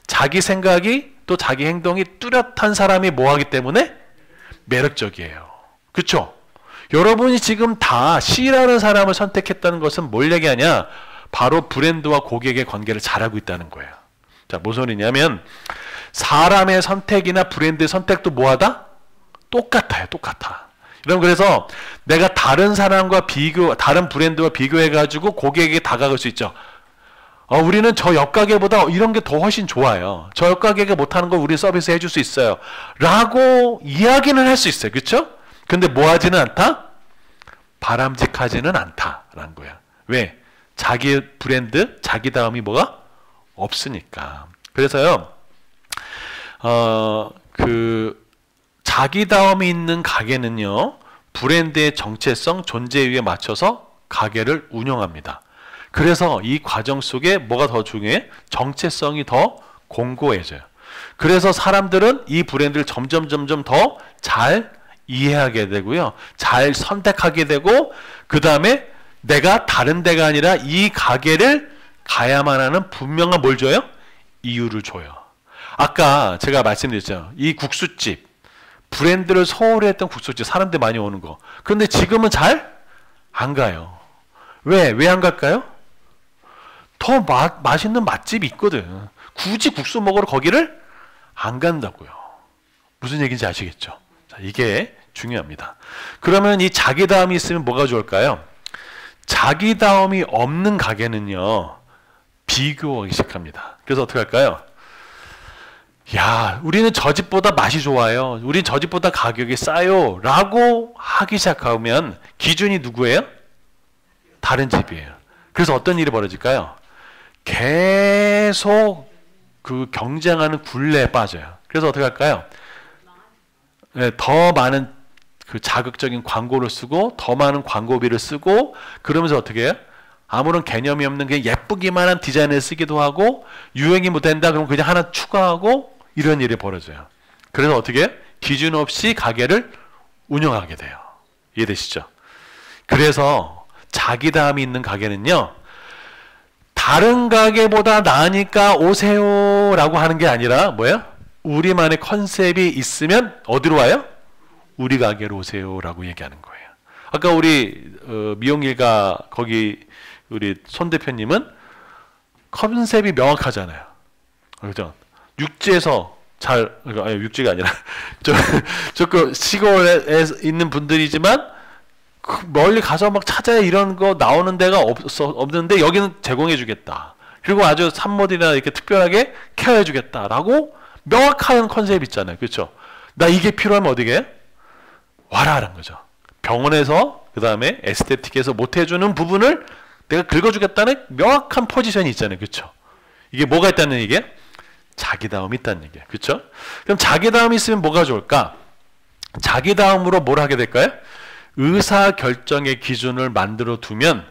자기 생각이 또 자기 행동이 뚜렷한 사람이 뭐하기 때문에 매력적이에요. 그렇죠? 여러분이 지금 다 C라는 사람을 선택했다는 것은 뭘 얘기하냐? 바로 브랜드와 고객의 관계를 잘하고 있다는 거예요. 자, 무슨 소리냐면 사람의 선택이나 브랜드의 선택도 뭐하다? 똑같아요. 똑같아. 여러분, 그래서 내가 다른 사람과 다른 브랜드와 비교해가지고 고객에게 다가갈 수 있죠. 우리는 저 옆 가게보다 이런 게 더 훨씬 좋아요. 저 옆 가게가 못하는 거 우리 서비스 해줄 수 있어요. 라고 이야기는 할 수 있어요. 그렇죠? 근데 뭐 하지는 않다? 바람직하지는 않다라는 거야. 왜? 자기 브랜드, 자기다움이 뭐가? 없으니까. 그래서요, 자기다움이 있는 가게는요, 브랜드의 정체성, 존재 이유에 맞춰서 가게를 운영합니다. 그래서 이 과정 속에 뭐가 더 중요해? 정체성이 더 공고해져요. 그래서 사람들은 이 브랜드를 점점 더 잘 이해하게 되고요. 잘 선택하게 되고, 그 다음에 내가 다른 데가 아니라 이 가게를 가야만 하는 분명한 뭘 줘요? 이유를 줘요. 아까 제가 말씀드렸죠. 이 국수집, 브랜드를 소홀히 했던 국수집, 사람들 많이 오는 거. 그런데 지금은 잘 안 가요. 왜 안 갈까요? 더 맛있는 맛집이 있거든. 굳이 국수 먹으러 거기를 안 간다고요. 무슨 얘기인지 아시겠죠? 자, 이게 중요합니다. 그러면 이 자기다움이 있으면 뭐가 좋을까요? 자기다움이 없는 가게는요, 비교하기 시작합니다. 그래서 어떻게 할까요? 야, 우리는 저 집보다 맛이 좋아요. 우린 저 집보다 가격이 싸요. 라고 하기 시작하면 기준이 누구예요? 다른 집이에요. 그래서 어떤 일이 벌어질까요? 계속 그 경쟁하는 굴레에 빠져요. 그래서 어떻게 할까요? 네, 더 많은 그 자극적인 광고를 쓰고 더 많은 광고비를 쓰고, 그러면서 어떻게 해요? 아무런 개념이 없는 그냥 예쁘기만 한 디자인을 쓰기도 하고, 유행이 못 된다 그러면 그냥 하나 추가하고, 이런 일이 벌어져요. 그래서 어떻게 해요? 기준 없이 가게를 운영하게 돼요. 이해되시죠? 그래서 자기다움이 있는 가게는요, 다른 가게보다 나으니까 오세요 라고 하는 게 아니라 뭐예요? 우리만의 컨셉이 있으면 어디로 와요? 우리 가게로 오세요 라고 얘기하는 거예요. 아까 우리 미용일가 거기 우리 손 대표님은 컨셉이 명확하잖아요. 그렇죠? 육지에서 아니, 육지가 아니라 조금 시골에 있는 분들이지만 멀리 가서 막 찾아야 이런 거 나오는 데가 없는데 여기는 제공해 주겠다. 그리고 아주 산모들이나 이렇게 특별하게 케어해 주겠다라고 명확한 컨셉 있잖아요. 그렇죠? 나 이게 필요하면 어디게? 와라라는 거죠. 병원에서 그 다음에 에스테틱에서 못 해주는 부분을 내가 긁어주겠다는 명확한 포지션이 있잖아요. 그렇죠? 이게 뭐가 있다는 얘기예요? 자기다움이 있다는 얘기예요. 그렇죠? 그럼 자기다움이 있으면 뭐가 좋을까? 자기다움으로 뭘 하게 될까요? 의사결정의 기준을 만들어 두면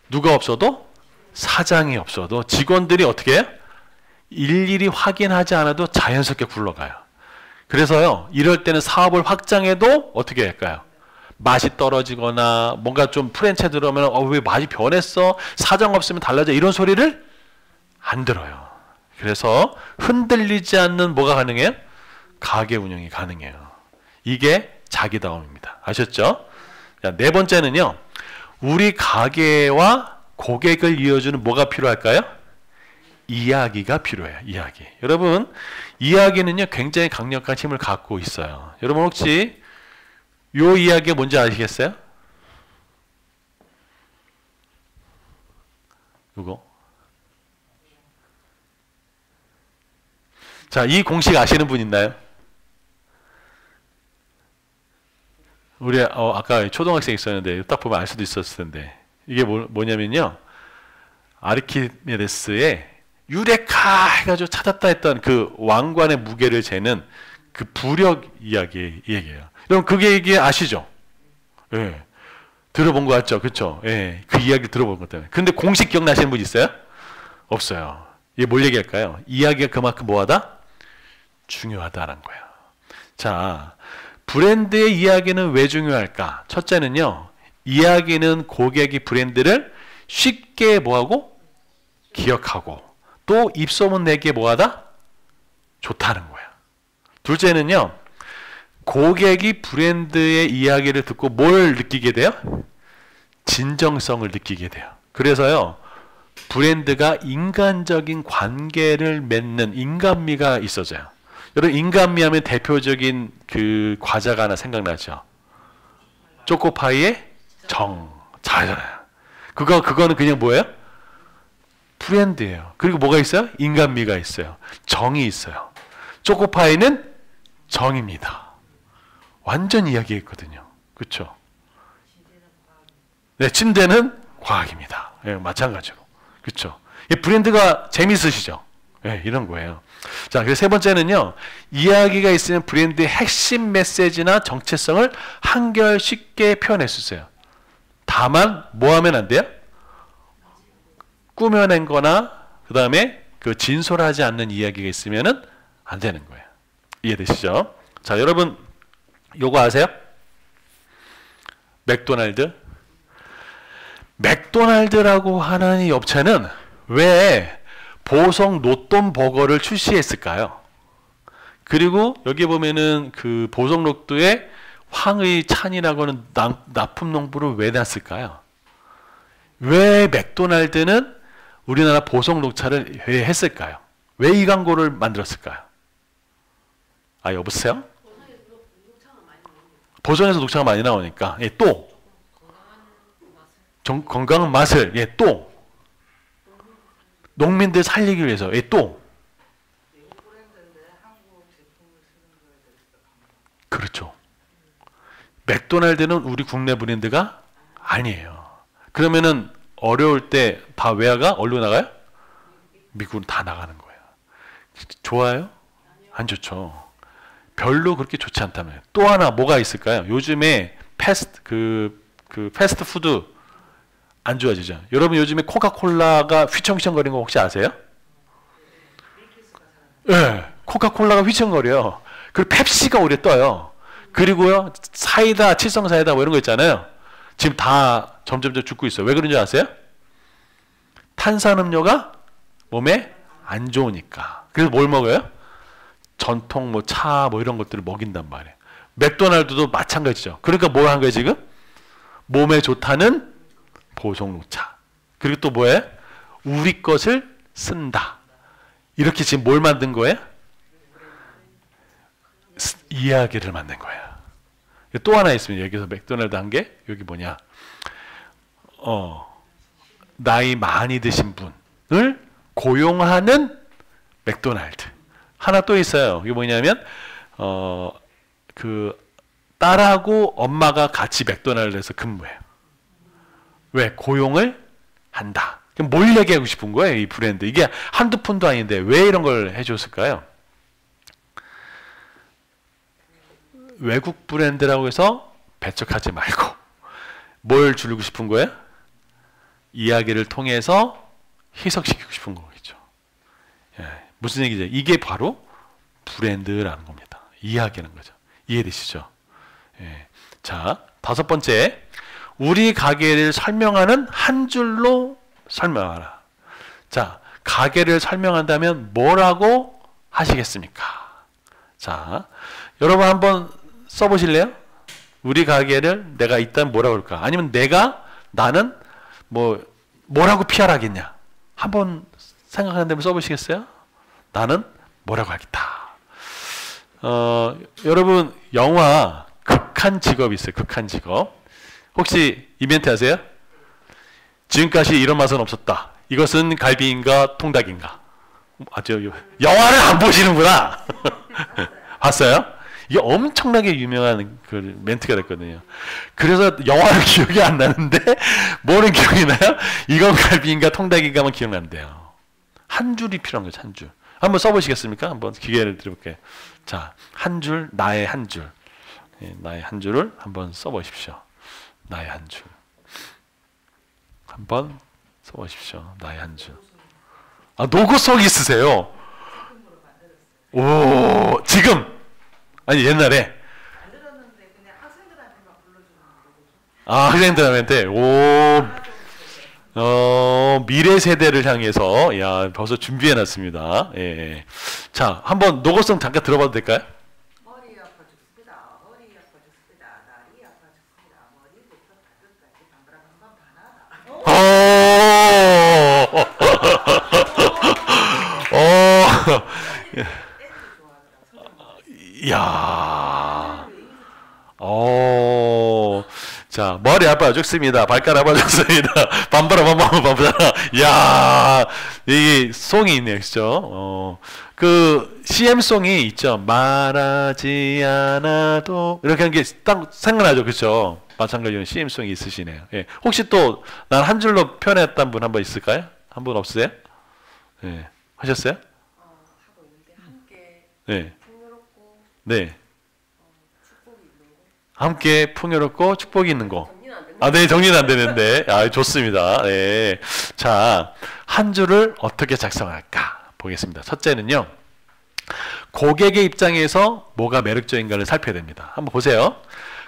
누가 없어도 사장이 없어도 직원들이 어떻게 해요? 일일이 확인하지 않아도 자연스럽게 굴러가요. 그래서요, 이럴 때는 사업을 확장해도 어떻게 할까요? 맛이 떨어지거나 뭔가 좀 프랜차이즈 들어오면 왜 맛이 변했어? 사장 없으면 달라져? 이런 소리를 안 들어요. 그래서 흔들리지 않는 뭐가 가능해요? 가게 운영이 가능해요. 이게 자기다움입니다. 아셨죠? 자, 네 번째는요. 우리 가게와 고객을 이어주는 뭐가 필요할까요? 이야기가 필요해요. 이야기. 여러분, 이야기는요 굉장히 강력한 힘을 갖고 있어요. 여러분 혹시 요 이야기가 뭔지 아시겠어요? 이거. 자, 이 공식 아시는 분 있나요? 우리 아까 초등학생 있었는데 딱 보면 알 수도 있었을 텐데 이게 뭐냐면요. 아르키메데스의 유레카 해가지고 찾았다 했던 그 왕관의 무게를 재는 그 부력 이야기 얘기예요. 여러분 그게 이게 아시죠? 예. 들어본 거 같죠? 그렇죠? 예. 그 이야기를 들어본 것 때문에. 근데 공식 기억나시는 분 있어요? 없어요. 이게 뭘 얘기할까요? 이야기가 그만큼 뭐하다? 중요하다는 거예요. 자, 브랜드의 이야기는 왜 중요할까? 첫째는요. 이야기는 고객이 브랜드를 쉽게 뭐하고? 기억하고 또 입소문 내기에 뭐하다? 좋다는 거야. 둘째는요. 고객이 브랜드의 이야기를 듣고 뭘 느끼게 돼요? 진정성을 느끼게 돼요. 그래서요. 브랜드가 인간적인 관계를 맺는 인간미가 있어져요. 여러분 인간미 하면 대표적인 그 과자가 하나 생각나죠? 초코파이의 정. 잘잖아요. 그거는 그냥 뭐예요? 브랜드예요. 그리고 뭐가 있어요? 인간미가 있어요. 정이 있어요. 초코파이는 정입니다. 완전 이야기했거든요. 그렇죠? 네, 침대는 과학입니다. 예, 마찬가지로. 그렇죠? 브랜드가 재밌으시죠? 예, 이런 거예요. 자, 그래서 세 번째는요. 이야기가 있으면 브랜드의 핵심 메시지나 정체성을 한결 쉽게 표현할 수 있어요. 다만 뭐 하면 안 돼요? 꾸며낸 거나 그 다음에 그 진솔하지 않는 이야기가 있으면은 안 되는 거예요. 이해되시죠? 자, 여러분 요거 아세요? 맥도날드? 맥도날드라고 하는 이 업체는 왜 보석 노돈 버거를 출시했을까요? 그리고 여기 보면은 그 보석 녹두에 황의 찬이라고 하는 납품 농부를 왜 놨을까요? 왜 맥도날드는 우리나라 보석 녹차를 왜 했을까요? 왜 이 광고를 만들었을까요? 아, 여보세요? 보성에서 녹차가 많이 나오니까. 예, 또 건강한 맛을. 예, 또 농민들 살리기 위해서. 예, 또 그렇죠. 맥도날드는 우리 국내 브랜드가 아니에요. 그러면은 어려울 때 다 외화가 어디로 나가요? 미국은 다 나가는 거예요. 좋아요? 안 좋죠. 별로 그렇게 좋지 않다면. 또 하나 뭐가 있을까요? 요즘에 패스트 푸드 안 좋아지죠. 여러분 요즘에 코카콜라가 휘청휘청거리는 거 혹시 아세요? 네, 코카콜라가 휘청거려요. 그리고 펩시가 오래 떠요. 그리고요 사이다, 칠성 사이다 뭐 이런 거 있잖아요. 지금 다 점점 죽고 있어요. 왜 그런지 아세요? 탄산음료가 몸에 안 좋으니까. 그래서 뭘 먹어요? 전통 뭐 차 뭐 이런 것들을 먹인단 말이에요. 맥도날드도 마찬가지죠. 그러니까 뭘 한 거예요 지금? 몸에 좋다는 보송녹차. 그리고 또 뭐예요? 우리 것을 쓴다. 이렇게 지금 뭘 만든 거예요? 이야기를 만든 거예요. 또 하나 있습니다. 여기서 맥도날드 한 게 여기 뭐냐? 나이 많이 드신 분을 고용하는 맥도날드. 하나 또 있어요. 이게 뭐냐면 그 딸하고 엄마가 같이 맥도날드에서 근무해요. 왜? 고용을 한다. 그럼 뭘 얘기하고 싶은 거예요? 이 브랜드. 이게 한두 푼도 아닌데 왜 이런 걸 해줬을까요? 외국 브랜드라고 해서 배척하지 말고 뭘 주고 싶은 거예요? 이야기를 통해서 희석시키고 싶은 거겠죠. 예, 무슨 얘기죠? 이게 바로 브랜드라는 겁니다. 이야기하는 거죠. 이해되시죠? 예. 자, 다섯 번째, 우리 가게를 설명하는 한 줄로 설명하라. 자, 가게를 설명한다면 뭐라고 하시겠습니까? 자, 여러분 한번 써보실래요? 우리 가게를 내가 일단 뭐라고 할까? 아니면 나는 뭐라고 PR하겠냐? 한번 생각하는 데 써보시겠어요? 나는 뭐라고 하겠다. 여러분 영화 극한 직업 있어요. 극한 직업. 혹시 이 멘트 아세요? 지금까지 이런 맛은 없었다. 이것은 갈비인가 통닭인가? 아주 영화를 안 보시는구나. 봤어요? 이게 엄청나게 유명한 그 멘트가 됐거든요. 그래서 영화는 기억이 안 나는데 뭐는 기억이 나요? 이건 갈비인가 통닭인가만 기억난대요. 한 줄이 필요한 거죠. 한 줄. 한번 써보시겠습니까? 한번 기회를 드려볼게요. 자, 한 줄, 나의 한 줄. 예, 나의 한 줄을 한번 써보십시오. 나의 한 줄. 한번 써보십시오. 나의 한 줄. 아, 노고송 있으세요? 오, 지금! 아니, 옛날에. 안 들었는데 그냥 학생들한테만 불러주는 거죠. 아, 학생들한테. 오, 미래 세대를 향해서, 야, 벌써 준비해놨습니다. 예. 자, 한번 노고송 잠깐 들어봐도 될까요? 머리 아파 죽습니다. 머리 아파 죽습니다. 다리 아파 죽습니다. 머리부터 발끝까지 반바람 한번 바나다. 이야. 자, 머리 아파 죽습니다. 발가락 아파 죽습니다. 밤바람 밤바람. 이야. 이게 송이 있네요. 그죠? 그 CM송이 있죠. 말하지 않아도 이렇게 하는 게 딱 생각나죠. 그죠? 마찬가지로 CM송이 있으시네요. 예. 혹시 또 난 한 줄로 표현했던 분 한 번 있을까요? 한 분 없으세요? 예. 하셨어요? 하고 있는데 함께 네. 풍요롭고 네. 축복이 있는 거. 함께 풍요롭고 축복이 있는 거. 정리는 안 되는 아, 네, 정리는 안 되는데. 아, 좋습니다. 네. 자, 한 줄을 어떻게 작성할까? 보겠습니다. 첫째는요. 고객의 입장에서 뭐가 매력적인가를 살펴야 됩니다. 한번 보세요.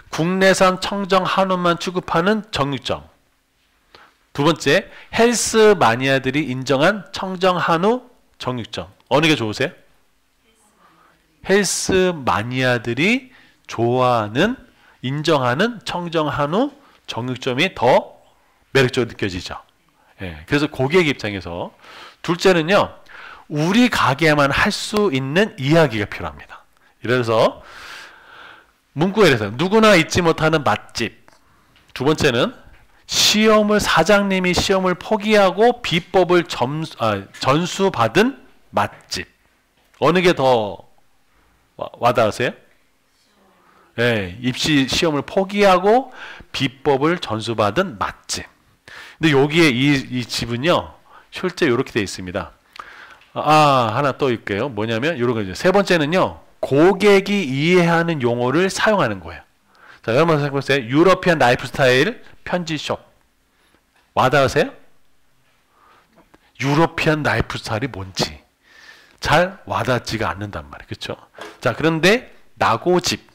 국내산 청정 한우만 취급하는 정육점. 두 번째, 헬스 마니아들이 인정한 청정 한우 정육점. 어느 게 좋으세요? 헬스 마니아들이 좋아하는, 인정하는 청정 한우 정육점이 더 매력적으로 느껴지죠. 예, 그래서 고객 입장에서. 둘째는요, 우리 가게에만 할 수 있는 이야기가 필요합니다. 이래서 문구에 대해서 누구나 잊지 못하는 맛집. 두 번째는 사장님이 시험을 포기하고 비법을 전수받은 맛집. 어느 게 더 와닿으세요? 네, 입시 시험을 포기하고 비법을 전수받은 맛집. 근데 여기에 이 집은요, 실제 이렇게 되어 있습니다. 하나 또 있게요. 뭐냐면 이런 거죠. 세 번째는요, 고객이 이해하는 용어를 사용하는 거예요. 자, 여러분 생각해보세요. 유러피안 라이프 스타일 편지숍. 와닿으세요? 유러피안 라이프 스타일이 뭔지 잘 와닿지가 않는단 말이에요. 그렇죠? 자, 그런데 나고집.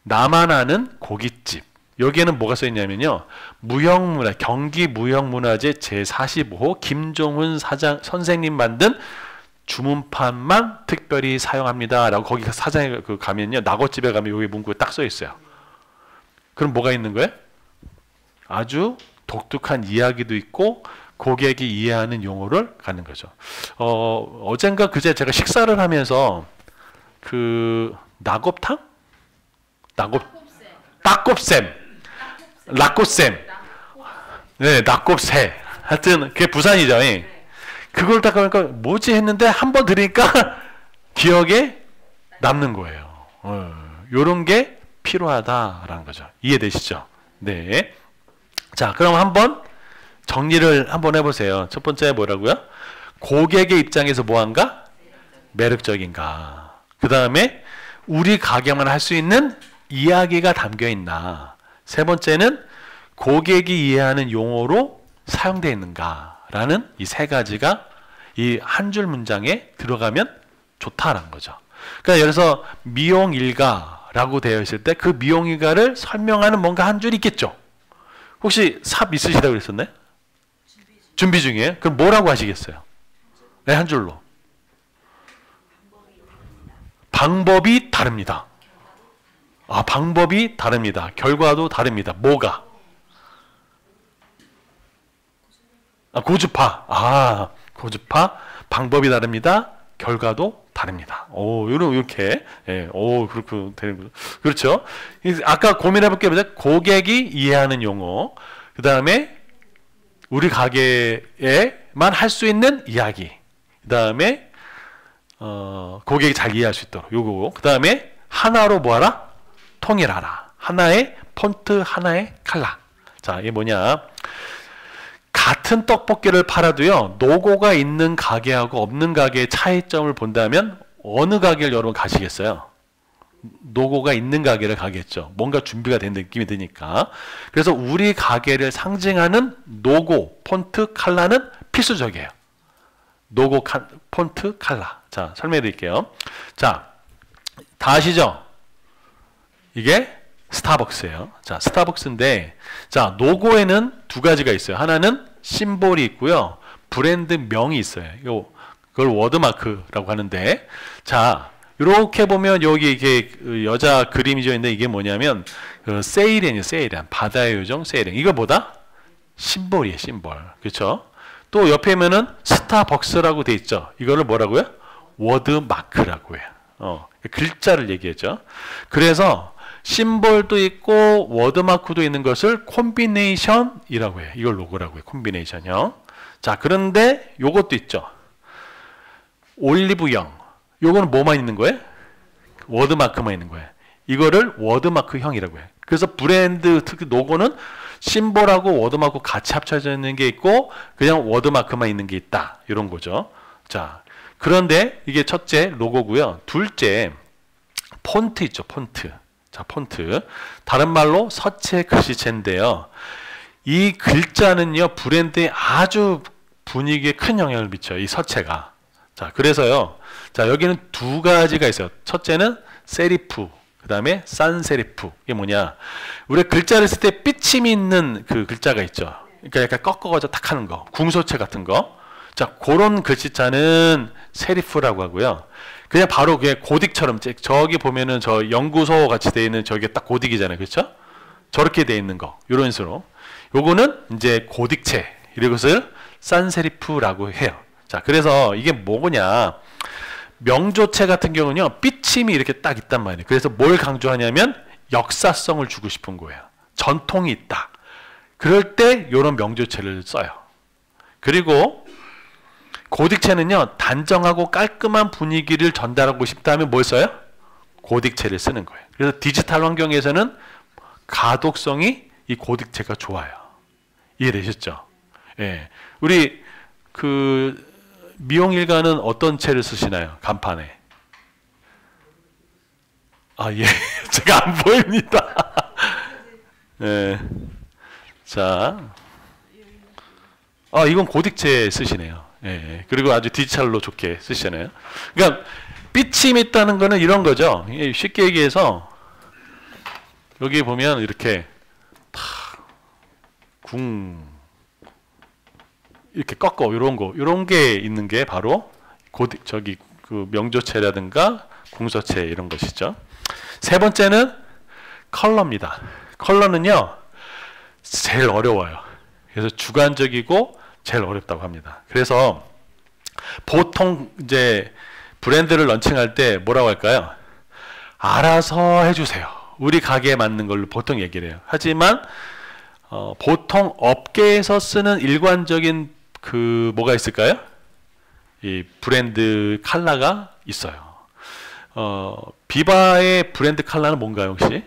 나만 아는 고깃집. 여기에는 뭐가 써 있냐면요. 무형문화, 경기 무형문화재 제45호 김종훈 선생님 만든 주문판만 특별히 사용합니다. 라고 거기 사장에 가면요. 낙오집에 가면 여기 문구에 딱 써 있어요. 그럼 뭐가 있는 거예요? 아주 독특한 이야기도 있고 고객이 이해하는 용어를 갖는 거죠. 어젠가 그제 제가 식사를 하면서 그 낙곱탕? 낙곱샘. 네, 낙곱새. 하여튼 그게 부산이죠. 그걸 딱 보니까 뭐지 했는데 한 번 들으니까 기억에 남는 거예요. 요런 게 필요하다라는 거죠. 이해되시죠? 네. 자, 그럼 한번 정리를 한번 해보세요. 첫 번째 뭐라고요? 고객의 입장에서 뭐한가? 매력적인가. 그 다음에 우리 가게만 할 수 있는 이야기가 담겨 있나. 세 번째는 고객이 이해하는 용어로 사용되어 있는가라는 이 세 가지가 이 한 줄 문장에 들어가면 좋다라는 거죠. 그러니까 예를 들어서 미용일가라고 되어 있을 때 그 미용일가를 설명하는 뭔가 한 줄 있겠죠. 혹시 삽 있으시다고 그랬었나요? 준비 중이에요? 그럼 뭐라고 하시겠어요? 네, 한 줄로. 방법이 다릅니다. 아, 방법이 다릅니다. 결과도 다릅니다. 뭐가? 아, 고주파. 아, 고주파. 방법이 다릅니다. 결과도 다릅니다. 오, 이렇게. 예, 오, 그렇고 되는 거죠. 그렇죠. 아까 고민해 볼게요. 고객이 이해하는 용어. 그 다음에 우리 가게에만 할 수 있는 이야기. 그 다음에 고객이 잘 이해할 수 있도록 요거. 그 다음에 하나로 뭐하라? 통일하라. 하나의 폰트, 하나의 컬러. 자, 이게 뭐냐? 같은 떡볶이를 팔아도요, 노고가 있는 가게하고 없는 가게의 차이점을 본다면 어느 가게를 여러분 가시겠어요? 노고가 있는 가게를 가겠죠. 뭔가 준비가 된 느낌이 드니까. 그래서 우리 가게를 상징하는 노고, 폰트, 컬러는 필수적이에요. 노고, 폰트, 컬러. 자, 설명해 드릴게요. 자, 다 아시죠? 이게 스타벅스예요. 자, 스타벅스인데, 자, 로고에는 두 가지가 있어요. 하나는 심볼이 있고요. 브랜드명이 있어요. 그걸 워드마크라고 하는데, 자, 이렇게 보면 여기 이게 여자 그림이 져 있는데 이게 뭐냐면 세이렌이에요. 세이렌. 바다의 요정 세이렌. 이거 뭐다? 심볼이에요. 심볼. 그렇죠? 또 옆에 보면은 스타벅스라고 돼 있죠. 이거를 뭐라고요? 워드마크라고 해요. 글자를 얘기했죠. 그래서 심볼도 있고 워드마크도 있는 것을 콤비네이션이라고 해요. 이걸 로고라고 해요. 콤비네이션형. 자, 그런데 요것도 있죠. 올리브영. 요거는 뭐만 있는 거예요? 워드마크만 있는 거예요. 이거를 워드마크형이라고 해요. 그래서 브랜드 특히 로고는 심볼하고 워드마크 같이 합쳐져 있는 게 있고 그냥 워드마크만 있는 게 있다. 이런 거죠. 자, 그런데 이게 첫째 로고고요. 둘째 폰트 있죠. 폰트. 자, 폰트. 다른 말로 서체 글씨체인데요. 이 글자는요, 브랜드에 아주 분위기에 큰 영향을 미쳐요. 이 서체가. 자, 그래서요. 자, 여기는 두 가지가 있어요. 첫째는 세리프, 그 다음에 산세리프. 이게 뭐냐? 우리 글자를 쓸 때 삐침이 있는 그 글자가 있죠. 그러니까 약간 꺾어가지고 딱 하는 거. 궁서체 같은 거. 자, 그런 글씨자는 세리프라고 하고요. 그냥 바로 그냥 고딕처럼, 저기 보면은 저 연구소 같이 돼 있는 저게 딱 고딕이잖아요. 그렇죠? 저렇게 돼 있는 거. 이런 식으로. 요거는 이제 고딕체. 이것을 산세리프라고 해요. 자, 그래서 이게 뭐냐? 명조체 같은 경우는요, 삐침이 이렇게 딱 있단 말이에요. 그래서 뭘 강조하냐면 역사성을 주고 싶은 거예요. 전통이 있다. 그럴 때 이런 명조체를 써요. 그리고 고딕체는요, 단정하고 깔끔한 분위기를 전달하고 싶다면 뭘 써요? 고딕체를 쓰는 거예요. 그래서 디지털 환경에서는 가독성이 이 고딕체가 좋아요. 이해되셨죠? 예. 우리 그 미용일가는 어떤 채를 쓰시나요? 간판에. 아, 예. 제가 안 보입니다. 예. 자. 아, 이건 고딕체 쓰시네요. 예. 그리고 아주 디지털로 좋게 쓰시잖아요. 그러니까 삐침이 있다는 거는 이런 거죠. 쉽게 얘기해서 여기 보면 이렇게 이렇게 꺾어 이런 게 있는 게 바로 저기 그 명조체라든가 궁서체 이런 것이죠. 세 번째는 컬러입니다. 컬러는요 제일 어려워요. 그래서 주관적이고 제일 어렵다고 합니다. 그래서 보통 이제 브랜드를 런칭할 때 뭐라고 할까요? 알아서 해주세요. 우리 가게에 맞는 걸로 보통 얘기를 해요. 하지만 보통 업계에서 쓰는 일관적인 그 뭐가 있을까요? 이 브랜드 컬러가 있어요. 비바의 브랜드 컬러는 뭔가요, 혹시?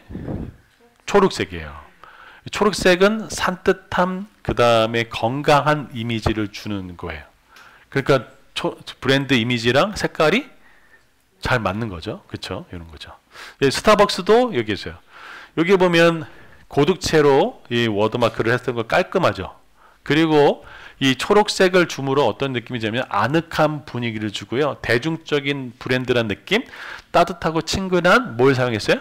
초록색이에요. 초록색은 산뜻함, 그 다음에 건강한 이미지를 주는 거예요. 그러니까 브랜드 이미지랑 색깔이 잘 맞는 거죠. 그렇죠? 이런 거죠. 예, 스타벅스도 여기 있어요. 여기 보면 고득체로 이 워드마크를 했던 거 깔끔하죠. 그리고 이 초록색을 줌으로 어떤 느낌이냐면 아늑한 분위기를 주고요. 대중적인 브랜드란 느낌, 따뜻하고 친근한 뭘 사용했어요?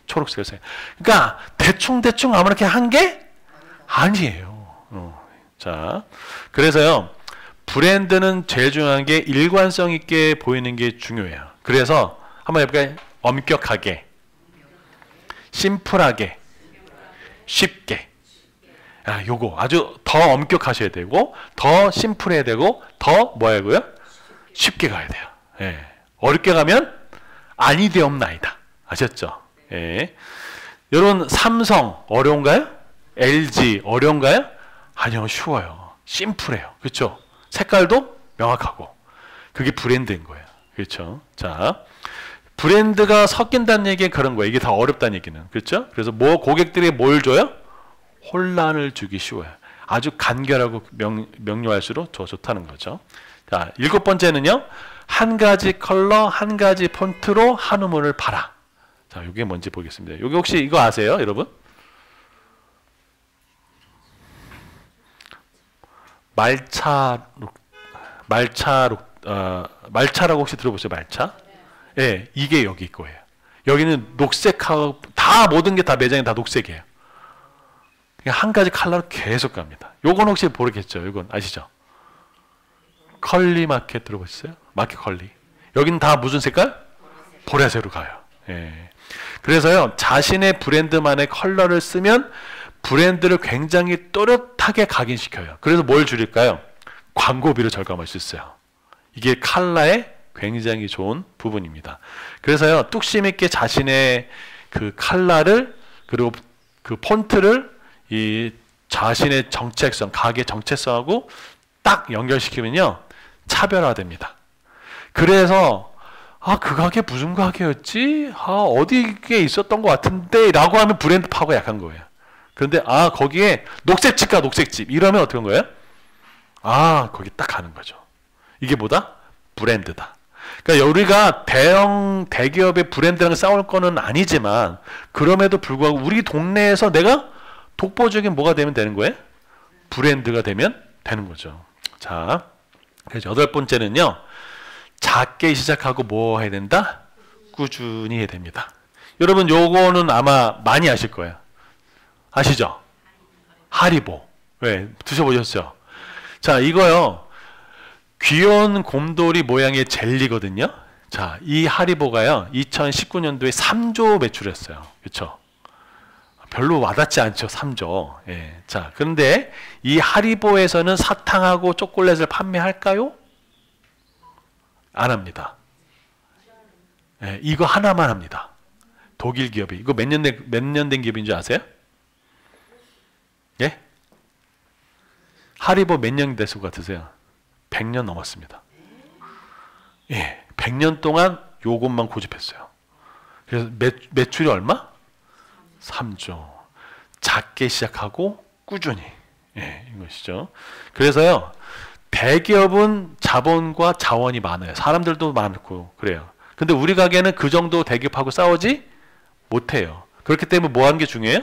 초록색을 사용. 그러니까 대충 아무렇게 한 게 아니에요. 자, 그래서요. 브랜드는 제일 중요한 게 일관성 있게 보이는 게 중요해요. 그래서 한번 해볼까요? 엄격하게, 심플하게, 쉽게. 요거 아주 더 엄격하셔야 되고, 더 심플해야 되고, 더 뭐야고요? 쉽게 가야 돼요. 예. 어렵게 가면 아니 되옵나이다. 아셨죠? 예. 여러분 삼성 어려운가요? LG 어려운가요? 아니요, 쉬워요. 심플해요. 그렇죠? 색깔도 명확하고. 그게 브랜드인 거예요. 그렇죠? 자, 브랜드가 섞인다는 얘기는 그런 거예요. 이게 다 어렵다는 얘기는. 그렇죠? 그래서 고객들이 뭘 줘요? 혼란을 주기 쉬워요. 아주 간결하고 명료할수록 더 좋다는 거죠. 자, 7번째는요. 한 가지 컬러, 한 가지 폰트로 한우물을 팔아. 자, 이게 뭔지 보겠습니다. 여기 혹시 이거 아세요, 여러분? 말차라고 혹시 들어보세요? 말차? 예, 이게 여기 거예요. 여기는 녹색하고 다 모든 게 다 매장이 다 녹색이에요. 한 가지 컬러로 계속 갑니다. 요건 혹시 모르겠죠? 이건 아시죠? 컬리 마켓 들어보셨어요? 마켓 컬리. 여기는 다 무슨 색깔? 보라색으로 가요. 예. 그래서요, 자신의 브랜드만의 컬러를 쓰면 브랜드를 굉장히 또렷하게 각인시켜요. 그래서 뭘 줄일까요? 광고비를 절감할 수 있어요. 이게 컬러의 굉장히 좋은 부분입니다. 그래서요, 뚝심 있게 자신의 그 컬러를 그리고 그 폰트를 이 자신의 정체성, 가게 정체성하고 딱 연결시키면요, 차별화됩니다. 그래서 그 가게 무슨 가게였지? 어디에 있었던 것 같은데? 라고 하면 브랜드 파워가 약한 거예요. 그런데 거기에 녹색집 가 녹색집 이러면 어떻게 한 거예요? 거기 딱 가는 거죠. 이게 뭐다? 브랜드다. 그러니까 우리가 대기업의 브랜드랑 싸울 거는 아니지만 그럼에도 불구하고 우리 동네에서 내가 독보적인 뭐가 되면 되는 거예요? 브랜드가 되면 되는 거죠. 자, 그래서 8번째는요. 작게 시작하고 뭐 해야 된다? 꾸준히 해야 됩니다. 여러분 요거는 아마 많이 아실 거예요. 아시죠? 하리보. 왜? 드셔보셨죠? 자, 이거요. 귀여운 곰돌이 모양의 젤리거든요. 자, 이 하리보가요. 2019년도에 3조 매출했어요. 그렇죠? 별로 와닿지 않죠. 3조. 예. 자, 그런데 이 하리보에서는 사탕하고 초콜릿을 판매할까요? 안 합니다. 예, 이거 하나만 합니다. 독일 기업이. 이거 몇 년 된 기업인 줄 아세요? 예? 하리보 몇 년 됐을 것 같으세요? 100년 넘었습니다. 예, 100년 동안 요것만 고집했어요. 그래서 매출이 얼마? 3조. 작게 시작하고 꾸준히. 예, 이것이죠. 그래서요, 대기업은 자본과 자원이 많아요. 사람들도 많고 그래요. 근데 우리 가게는 그 정도 대기업하고 싸우지 못해요. 그렇기 때문에 뭐 하는 게 중요해요?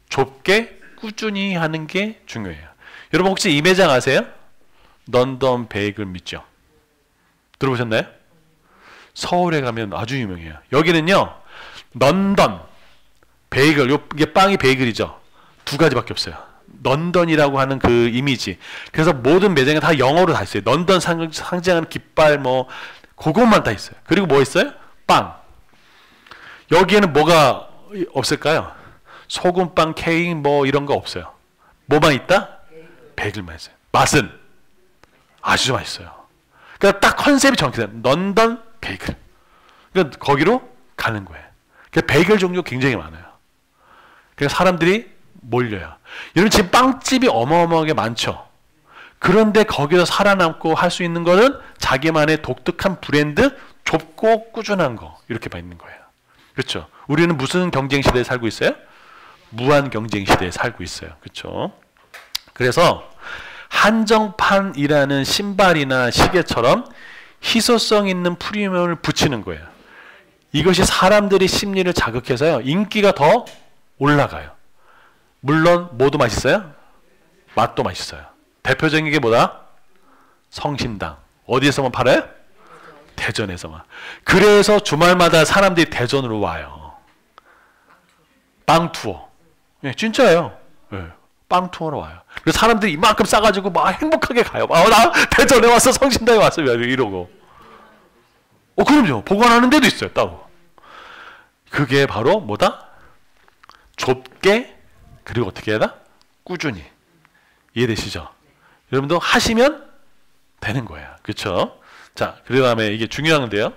좁게 꾸준히 하는 게 중요해요. 여러분 혹시 이 매장 아세요? 런던 베이글 믿죠? 들어보셨나요? 서울에 가면 아주 유명해요. 여기는요, 런던 베이글, 이게 빵이 베이글이죠. 2가지밖에 없어요. 런던이라고 하는 그 이미지. 그래서 모든 매장에 다 영어로 다 있어요. 런던 상징하는 깃발 뭐 그것만 다 있어요. 그리고 뭐 있어요? 빵. 여기에는 뭐가 없을까요? 소금빵, 케이크 뭐 이런 거 없어요. 뭐만 있다? 베이글만 있어요. 맛은 아주 맛있어요. 그러니까 딱 컨셉이 정해져요. 런던 베이글. 그러니까 거기로 가는 거예요. 그러니까 베이글 종류가 굉장히 많아요. 그러니까 사람들이 몰려요. 여러분 지금 빵집이 어마어마하게 많죠. 그런데 거기서 살아남고 할 수 있는 거는 자기만의 독특한 브랜드, 좁고 꾸준한 거 이렇게 있는 거예요. 그렇죠? 우리는 무슨 경쟁 시대에 살고 있어요? 무한 경쟁 시대에 살고 있어요. 그렇죠? 그래서 한정판이라는 신발이나 시계처럼 희소성 있는 프리미엄을 붙이는 거예요. 이것이 사람들의 심리를 자극해서요. 인기가 더 올라가요. 물론 뭐도 맛있어요? 맛도 맛있어요. 대표적인 게 뭐다? 성심당. 어디에서만 팔아요? 대전에서만. 그래서 주말마다 사람들이 대전으로 와요. 빵 투어. 네, 진짜예요. 네, 빵 투어로 와요. 그래서 사람들이 이만큼 싸가지고 막 행복하게 가요. 나 대전에 왔어, 성심당에 왔어, 이러고. 그럼요. 보관하는 데도 있어요, 따로. 그게 바로 뭐다? 좁게, 그리고 어떻게 해야 돼? 꾸준히. 이해되시죠? 여러분도 하시면 되는 거예요. 그렇죠? 자, 그 다음에 이게 중요한데요.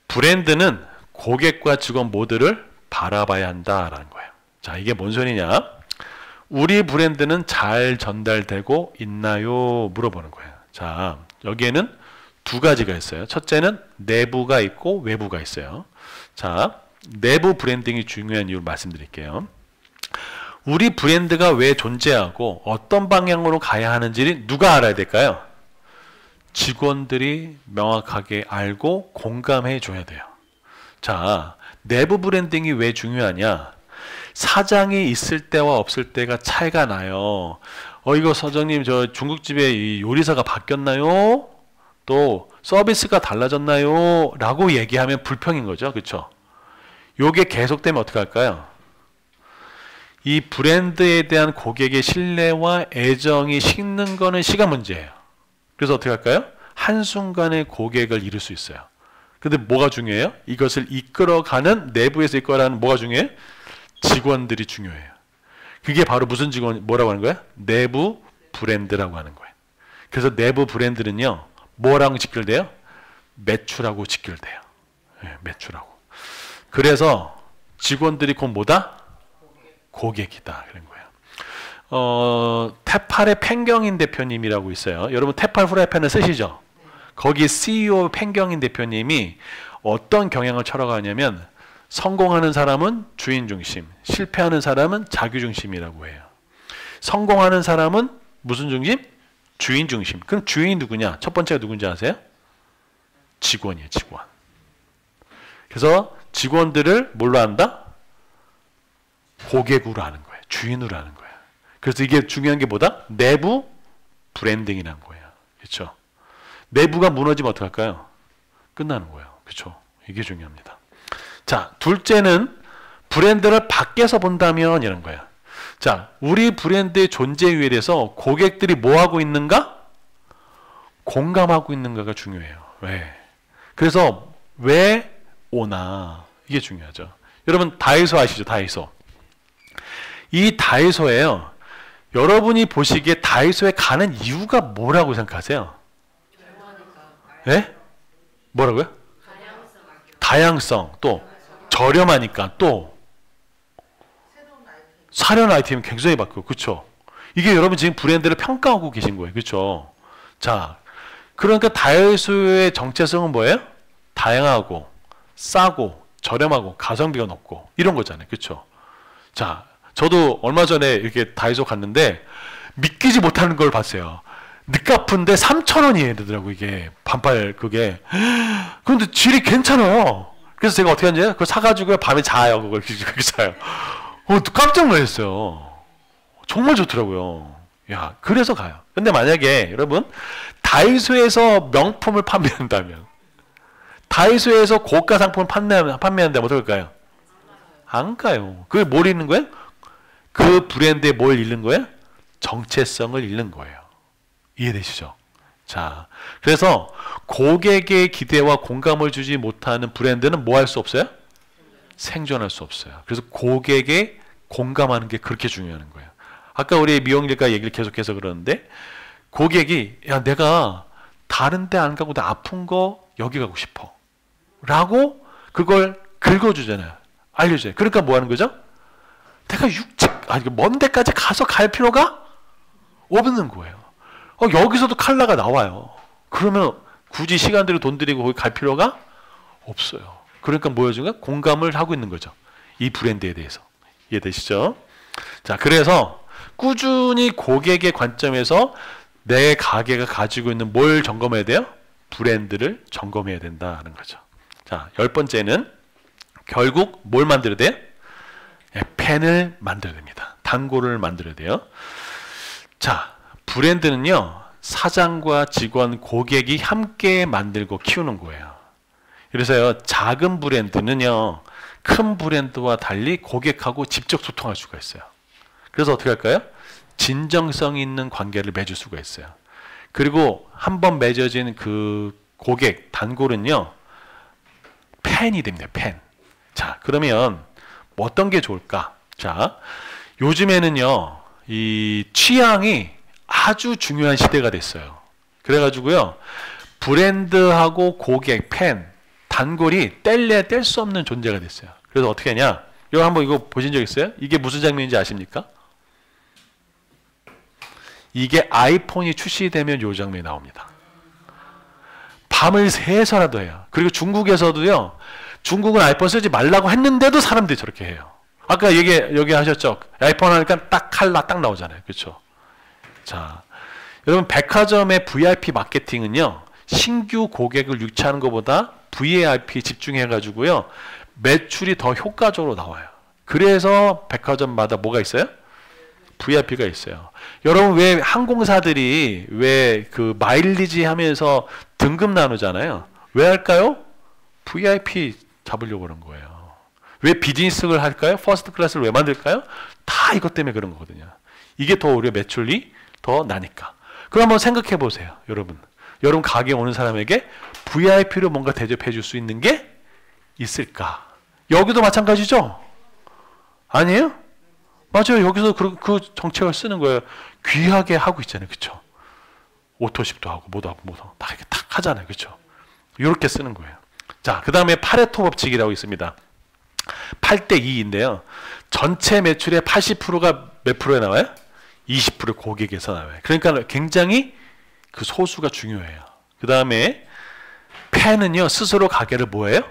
브랜드는 고객과 직원 모두를 바라봐야 한다라는 거예요. 자, 이게 뭔 소리냐? 우리 브랜드는 잘 전달되고 있나요? 물어보는 거예요. 자, 여기에는 두 가지가 있어요. 첫째는 내부가 있고 외부가 있어요. 자, 내부 브랜딩이 중요한 이유를 말씀드릴게요. 우리 브랜드가 왜 존재하고 어떤 방향으로 가야 하는지를 누가 알아야 될까요? 직원들이 명확하게 알고 공감해 줘야 돼요. 자, 내부 브랜딩이 왜 중요하냐? 사장이 있을 때와 없을 때가 차이가 나요. 이거 사장님 저 중국집에 이 요리사가 바뀌었나요? 또 서비스가 달라졌나요? 라고 얘기하면 불평인 거죠. 그렇죠? 요게 계속되면 어떻게 할까요? 이 브랜드에 대한 고객의 신뢰와 애정이 식는 거는 시간 문제예요. 그래서 어떻게 할까요? 한순간에 고객을 잃을 수 있어요. 근데 뭐가 중요해요? 이것을 이끌어가는, 내부에서 이끌어가는 뭐가 중요해요? 직원들이 중요해요. 그게 바로 무슨 직원, 뭐라고 하는 거예요? 내부 브랜드라고 하는 거예요. 그래서 내부 브랜드는요, 뭐라고 직결돼요? 매출하고 직결돼요. 네, 매출하고. 그래서 직원들이 곧 뭐다? 고객이다. 그런 거예요. 테팔의 팽경인 대표님이라고 있어요. 여러분 테팔 후라이팬을 쓰시죠? 거기 CEO 팽경인 대표님이 어떤 경향을 철학하냐면 성공하는 사람은 주인 중심, 실패하는 사람은 자기 중심이라고 해요. 성공하는 사람은 무슨 중심? 주인 중심. 그럼 주인이 누구냐? 첫 번째가 누군지 아세요? 직원이에요. 직원. 그래서 직원들을 뭘로 한다? 고객으로 하는 거예요. 주인으로 하는 거예요. 그래서 이게 중요한 게 뭐다? 내부 브랜딩이라는 거예요. 그렇죠? 내부가 무너지면 어떡할까요? 끝나는 거예요. 그렇죠? 이게 중요합니다. 자, 둘째는 브랜드를 밖에서 본다면 이런 거예요. 자, 우리 브랜드의 존재 이유에 대해서 고객들이 뭐 하고 있는가? 공감하고 있는가가 중요해요. 왜? 그래서 왜 오나? 이게 중요하죠. 여러분 다이소 아시죠? 다이소. 이 다이소에요. 여러분이 보시기에 다이소에 가는 이유가 뭐라고 생각하세요? 네? 뭐라고요? 다양성. 또 저렴하니까 또 사려는 아이템이 굉장히 많고, 그렇죠? 이게 여러분 지금 브랜드를 평가하고 계신 거예요. 그렇죠? 자, 그러니까 다이소의 정체성은 뭐예요? 다양하고 싸고 저렴하고 가성비가 높고 이런 거잖아요. 그렇죠? 자, 저도 얼마 전에 이렇게 다이소 갔는데 믿기지 못하는 걸 봤어요. 늦값인데 3,000원이에요. 되더라고 이게 반팔 그게. 그런데 질이 괜찮아요. 그래서 제가 어떻게 하는지 그걸 사가지고 밤에 자요. 그걸 그렇게 자요. 깜짝 놀랐어요. 정말 좋더라고요. 야, 그래서 가요. 근데 만약에 여러분 다이소에서 명품을 판매한다면, 다이소에서 고가 상품을 판매한다면 어떨까요? 안 가요. 그게 뭘 잃는 거예요? 그 브랜드에 뭘 잃는 거예요? 정체성을 잃는 거예요. 이해되시죠? 자, 그래서 고객의 기대와 공감을 주지 못하는 브랜드는 뭐 할 수 없어요? 생존할 수 없어요. 그래서 고객에 공감하는 게 그렇게 중요한 거예요. 아까 우리 미용일과 얘기를 계속해서 그러는데 고객이 야 내가 다른 데 안 가고 나 아픈 거 여기 가고 싶어 라고 그걸 긁어주잖아요. 알려줘요. 그러니까 뭐 하는 거죠? 내가 먼 데까지 가서 갈 필요가 없는 거예요. 여기서도 컬러가 나와요. 그러면 굳이 시간 들이고 돈 들이고 거기 갈 필요가 없어요. 그러니까 뭐 해준 거야? 공감을 하고 있는 거죠. 이 브랜드에 대해서. 이해되시죠? 자, 그래서 꾸준히 고객의 관점에서 내 가게가 가지고 있는 뭘 점검해야 돼요? 브랜드를 점검해야 된다는 거죠. 자, 10번째는 결국 뭘 만들어야 돼요? 펜을 만들어야 됩니다. 단골을 만들어야 돼요. 자, 브랜드는요, 사장과 직원, 고객이 함께 만들고 키우는 거예요. 그래서요, 작은 브랜드는요, 큰 브랜드와 달리 고객하고 직접 소통할 수가 있어요. 그래서 어떻게 할까요? 진정성 있는 관계를 맺을 수가 있어요. 그리고 한번 맺어진 그 고객, 단골은요, 팬이 됩니다. 팬. 자, 그러면 뭐 어떤 게 좋을까? 자, 요즘에는요, 이 취향이 아주 중요한 시대가 됐어요. 그래가지고요, 브랜드하고 고객, 팬, 단골이 뗄래야 뗄 수 없는 존재가 됐어요. 그래서 어떻게 하냐? 이거 한번 이거 보신 적 있어요? 이게 무슨 장면인지 아십니까? 이게 아이폰이 출시되면 요 장면이 나옵니다. 밤을 새서라도 해요. 그리고 중국에서도요, 중국은 아이폰 쓰지 말라고 했는데도 사람들이 저렇게 해요. 아까 여기 하셨죠? 아이폰 하니까 딱 칼라 딱 나오잖아요. 그렇죠? 자, 여러분 백화점의 VIP 마케팅은요, 신규 고객을 유치하는 것보다 VIP 집중해가지고요, 매출이 더 효과적으로 나와요. 그래서 백화점마다 뭐가 있어요? VIP가 있어요. 여러분 왜 항공사들이 왜 그 마일리지 하면서 등급 나누잖아요. 왜 할까요? VIP 잡으려고 그런 거예요. 왜 비즈니스를 할까요? 퍼스트 클래스를 왜 만들까요? 다 이것 때문에 그런 거거든요. 이게 더 오히려 매출이 더 나니까. 그럼 한번 생각해 보세요. 여러분 가게 오는 사람에게 VIP로 뭔가 대접해 줄 수 있는 게 있을까? 여기도 마찬가지죠? 아니에요? 맞아요. 여기서 그 정책을 쓰는 거예요. 귀하게 하고 있잖아요. 그렇죠? 오토식도 하고 뭐도 하고 다 이렇게 탁 하잖아요. 그렇죠? 이렇게 쓰는 거예요. 자, 그 다음에 파레토 법칙이라고 있습니다. 8대 2인데요. 전체 매출의 80%가 몇 프로에 나와요? 20% 고객에서 나와요. 그러니까 굉장히 그 소수가 중요해요. 그 다음에 팬은요, 스스로 가게를 뭐예요?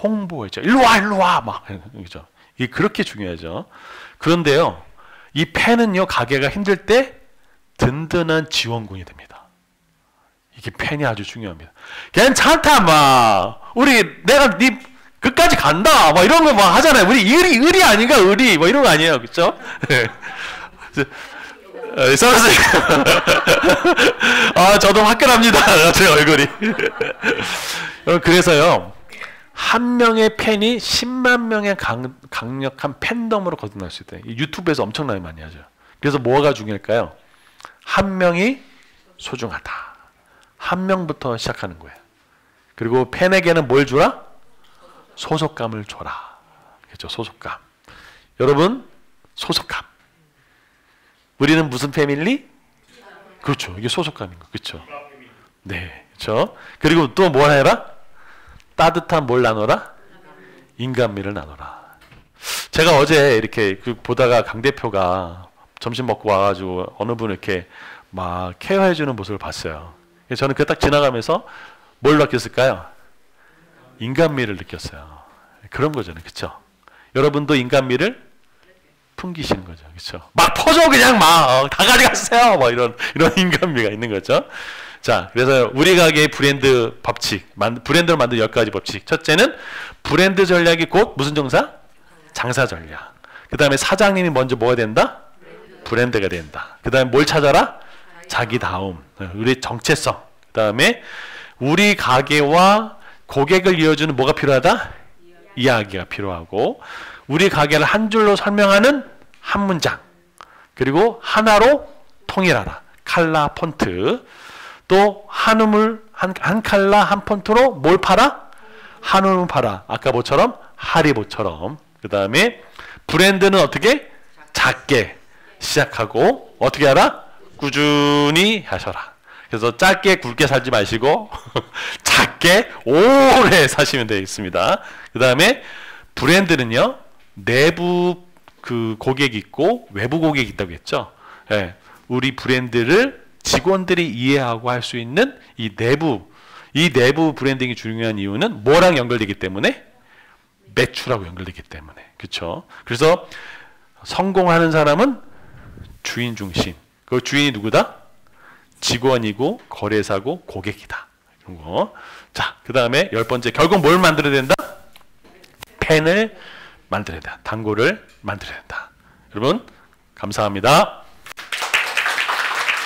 홍보했죠. 일로 와 막 그죠? 이게 그렇게 중요하죠. 그런데요, 이 팬은요, 가게가 힘들 때 든든한 지원군이 됩니다. 이게 팬이 아주 중요합니다. 괜찮다, 막 내가 네 끝까지 간다, 막 이런 거 막 하잖아요. 우리 의리 아닌가, 의리 뭐 이런 거 아니에요, 그렇죠? 아, 저도 화끈합니다. 제 얼굴이. 그래서요, 한 명의 팬이 10만 명의 강력한 팬덤으로 거듭날 수 있다. 유튜브에서 엄청나게 많이 하죠. 그래서 뭐가 중요할까요? 한 명이 소중하다. 한 명부터 시작하는 거예요. 그리고 팬에게는 뭘 주라? 소속감을 줘라. 그렇죠? 소속감. 여러분, 소속감. 우리는 무슨 패밀리? 그렇죠. 이게 소속감인 거. 그렇죠? 네. 그렇죠? 그리고 또 뭘 해라? 따뜻한 뭘 나눠라? 인간미를 나눠라. 제가 어제 이렇게 보다가 강 대표가 점심 먹고 와가지고 어느 분 이렇게 막 케어해주는 모습을 봤어요. 저는 그 딱 지나가면서 뭘 느꼈을까요? 인간미를 느꼈어요. 그런 거잖아요. 그렇죠? 여러분도 인간미를 풍기시는 거죠. 그렇죠? 막 퍼줘 그냥 막 다 가져가세요. 뭐 이런 인간미가 있는 거죠. 자, 그래서 우리 가게의 브랜드 법칙, 브랜드를 만든 10가지 법칙. 첫째는 브랜드 전략이 곧 무슨 정사? 장사 전략. 그 다음에 사장님이 먼저 뭐가 된다? 브랜드가 된다. 그 다음에 뭘 찾아라? 자기다움. 우리 정체성. 그 다음에 우리 가게와 고객을 이어주는 뭐가 필요하다? 이야기가 필요하고, 우리 가게를 한 줄로 설명하는 한 문장. 그리고 하나로 통일하라. 컬러, 폰트. 또 한우물 한 컬러 한 폰트로 뭘 팔아? 한우물 팔아. 아까 뭐처럼? 하리보처럼. 그 다음에 브랜드는 어떻게? 작게 시작하고 어떻게 하라? 꾸준히 하셔라. 그래서 짧게 굵게 살지 마시고 작게 오래 사시면 되겠습니다. 그 다음에 브랜드는요, 내부 그 고객이 있고 외부 고객이 있다고 했죠. 네, 우리 브랜드를 직원들이 이해하고 할 수 있는 이 내부 브랜딩이 중요한 이유는 뭐랑 연결되기 때문에? 매출하고 연결되기 때문에. 그렇죠? 그래서 성공하는 사람은 주인 중심. 그 주인이 누구다? 직원이고 거래사고 고객이다. 이런 거. 자, 그 다음에 10번째. 결국 뭘 만들어야 된다? 펜을 만들어야 된다. 단골을 만들어야 된다. 여러분, 감사합니다.